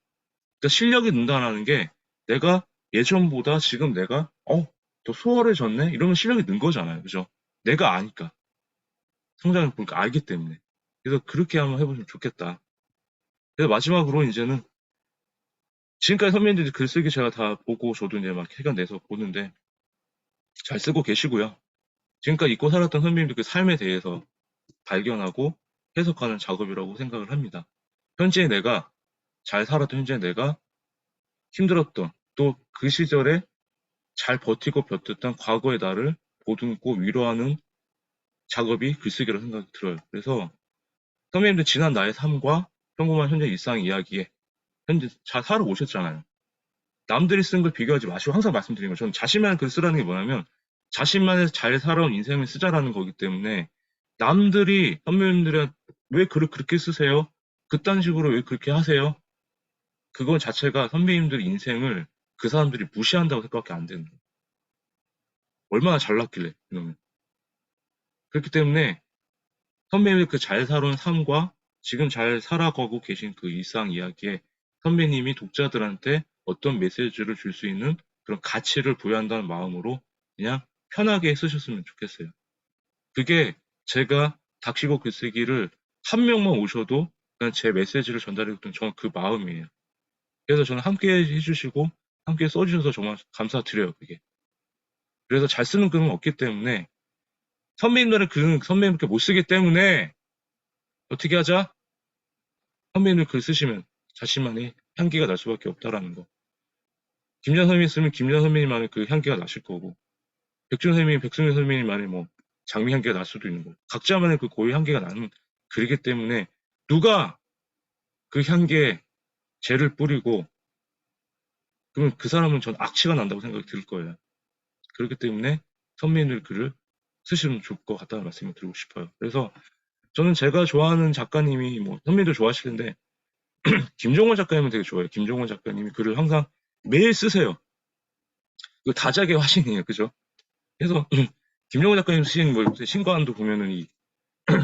Speaker 1: 그러니까 실력이 는다라는 게 내가 예전보다 지금 내가 더 수월해졌네 이러면 실력이 는 거잖아요. 그죠? 내가 아니까 성장을 보니까 알기 때문에. 그래서 그렇게 한번 해보시면 좋겠다. 그래서 마지막으로 이제는 지금까지 선배님들이 글쓰기 제가 다 보고 저도 이제 막 시간 내서 보는데 잘 쓰고 계시고요. 지금까지 잊고 살았던 선배님들 그 삶에 대해서 발견하고 해석하는 작업이라고 생각을 합니다. 현재 내가 잘 살았던 현재 내가 힘들었던 또 그 시절에 잘 버티고 버텼던 과거의 나를 보듬고 위로하는 작업이 글쓰기라고 생각이 들어요. 그래서 선배님들 지난 나의 삶과 평범한 현재 일상 이야기에 현재 잘 살아오셨잖아요. 남들이 쓴 걸 비교하지 마시고 항상 말씀드리는 거 저는 자신만의 글 쓰라는 게 뭐냐면 자신만의 잘 살아온 인생을 쓰자라는 거기 때문에 남들이 선배님들이 왜 글을 그렇게 쓰세요? 그딴 식으로 왜 그렇게 하세요? 그거 자체가 선배님들 인생을 그 사람들이 무시한다고 생각밖에 안 되는 거예요. 얼마나 잘났길래 그러면. 그렇기 때문에 선배님의 그 잘 살아온 삶과 지금 잘 살아가고 계신 그 일상 이야기에 선배님이 독자들한테 어떤 메시지를 줄 수 있는 그런 가치를 부여한다는 마음으로 그냥 편하게 쓰셨으면 좋겠어요. 그게 제가 닥치고 글쓰기를 한 명만 오셔도 그냥 제 메시지를 전달해줬던 저는 그 마음이에요. 그래서 저는 함께 해주시고 함께 써주셔서 정말 감사드려요. 그게. 그래서 잘 쓰는 글은 없기 때문에 선배님들은 글은 선배님께 못 쓰기 때문에 어떻게 하자? 선배님들 글 쓰시면 자신만의 향기가 날 수밖에 없다라는 거. 김전 선배님 쓰면 김전 선배님만의 그 향기가 나실 거고, 백준 선배님, 백승현 선배님만의 뭐 장미 향기가 날 수도 있는 거고, 각자만의 그 고유 향기가 나는 글이기 때문에 누가 그 향기에 죄를 뿌리고 그러면 그 사람은 전 악취가 난다고 생각이 들 거예요. 그렇기 때문에 선배님들 글을 쓰시면 좋을 것 같다는 말씀을 드리고 싶어요. 그래서 저는 제가 좋아하는 작가님이 뭐 선배님도 좋아하실 텐데 김종원 작가님은 되게 좋아해요. 김종원 작가님이 글을 항상 매일 쓰세요. 그 다작의 화신이에요. 그죠? 그래서 김종원 작가님 쓰신 뭐 요새 신과안도 보면은 이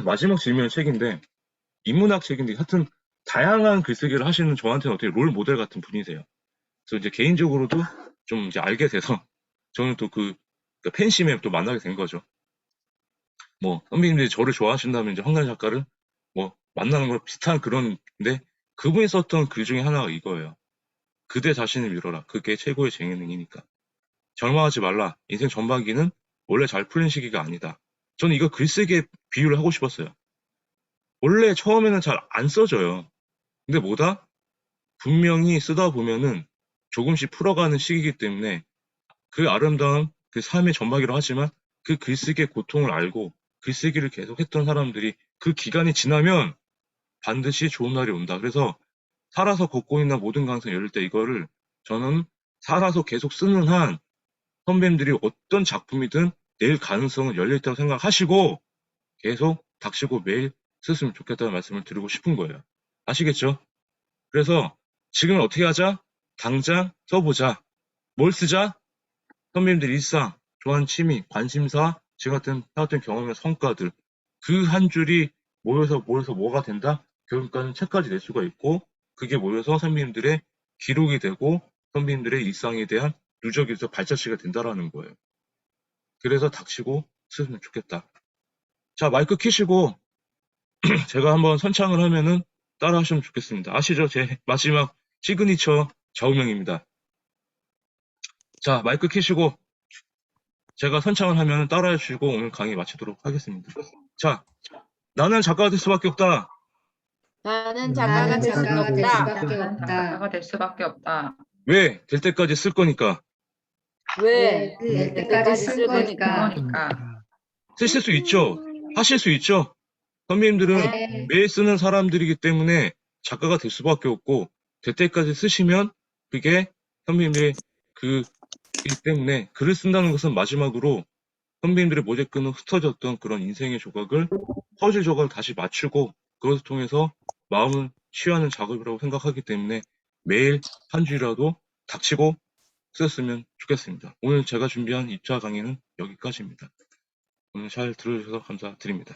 Speaker 1: 마지막 질문의 책인데 인문학 책인데 하여튼 다양한 글쓰기를 하시는 저한테는 어떻게 롤 모델 같은 분이세요. 그래서 이제 개인적으로도 좀 이제 알게 돼서 저는 또 그 팬심에 또 만나게 된 거죠. 뭐 선배님들이 저를 좋아하신다면 이제 황단 작가를 뭐 만나는 거 비슷한 그런데 그분이 썼던 글 중에 하나가 이거예요. 그대 자신을 밀어라. 그게 최고의 재능이니까. 절망하지 말라. 인생 전반기는 원래 잘 풀린 시기가 아니다. 저는 이거 글쓰기에 비유를 하고 싶었어요. 원래 처음에는 잘 안 써져요. 근데 뭐다? 분명히 쓰다 보면은 조금씩 풀어가는 시기이기 때문에 그 아름다운 그 삶의 전막이라고 하지만 그 글쓰기의 고통을 알고 글쓰기를 계속했던 사람들이 그 기간이 지나면 반드시 좋은 날이 온다. 그래서 살아서 걷고 있는 모든 가능성이 열릴 때 이거를 저는 살아서 계속 쓰는 한 선배님들이 어떤 작품이든 낼 가능성은 열려있다고 생각하시고 계속 닥치고 매일 쓰셨으면 좋겠다는 말씀을 드리고 싶은 거예요. 아시겠죠? 그래서 지금 어떻게 하자? 당장 써보자. 뭘 쓰자? 선배님들 일상, 좋아하는 취미, 관심사, 지금 같은 해왔던 경험의 성과들 그 한 줄이 모여서 뭐가 된다? 결국까지는 책까지 낼 수가 있고 그게 모여서 선배님들의 기록이 되고 선배님들의 일상에 대한 누적이 돼서 발자취가 된다라는 거예요. 그래서 닥치고 쓰면 좋겠다. 자, 마이크 켜시고 제가 한번 선창을 하면은 따라 하시면 좋겠습니다. 아시죠? 제 마지막 시그니처 좌우명입니다. 자, 마이크 켜시고 제가 선창을 하면 따라해 주시고 오늘 강의 마치도록 하겠습니다. 자, 나는 작가가 될 수밖에 없다.
Speaker 2: 나는 작가가 될 수밖에 없다.
Speaker 3: 나는 작가가 될 수밖에 없다.
Speaker 1: 왜? 될 때까지 쓸 거니까.
Speaker 2: 왜?
Speaker 3: 될
Speaker 2: 때까지 쓸 거니까.
Speaker 3: 그러니까
Speaker 1: 쓰실 수 있죠? 하실 수 있죠? 선배님들은
Speaker 3: 네.
Speaker 1: 매일 쓰는 사람들이기 때문에 작가가 될 수밖에 없고 될 때까지 쓰시면 그게 선배님들의 그이기 때문에 글을 쓴다는 것은 마지막으로 선배님들의 모재끈은 흩어졌던 그런 인생의 조각을 퍼즐 조각을 다시 맞추고 그것을 통해서 마음을 치유하는 작업이라고 생각하기 때문에 매일 한 줄이라도 닥치고 쓰셨으면 좋겠습니다. 오늘 제가 준비한 입자 강의는 여기까지입니다. 오늘 잘 들어주셔서 감사드립니다.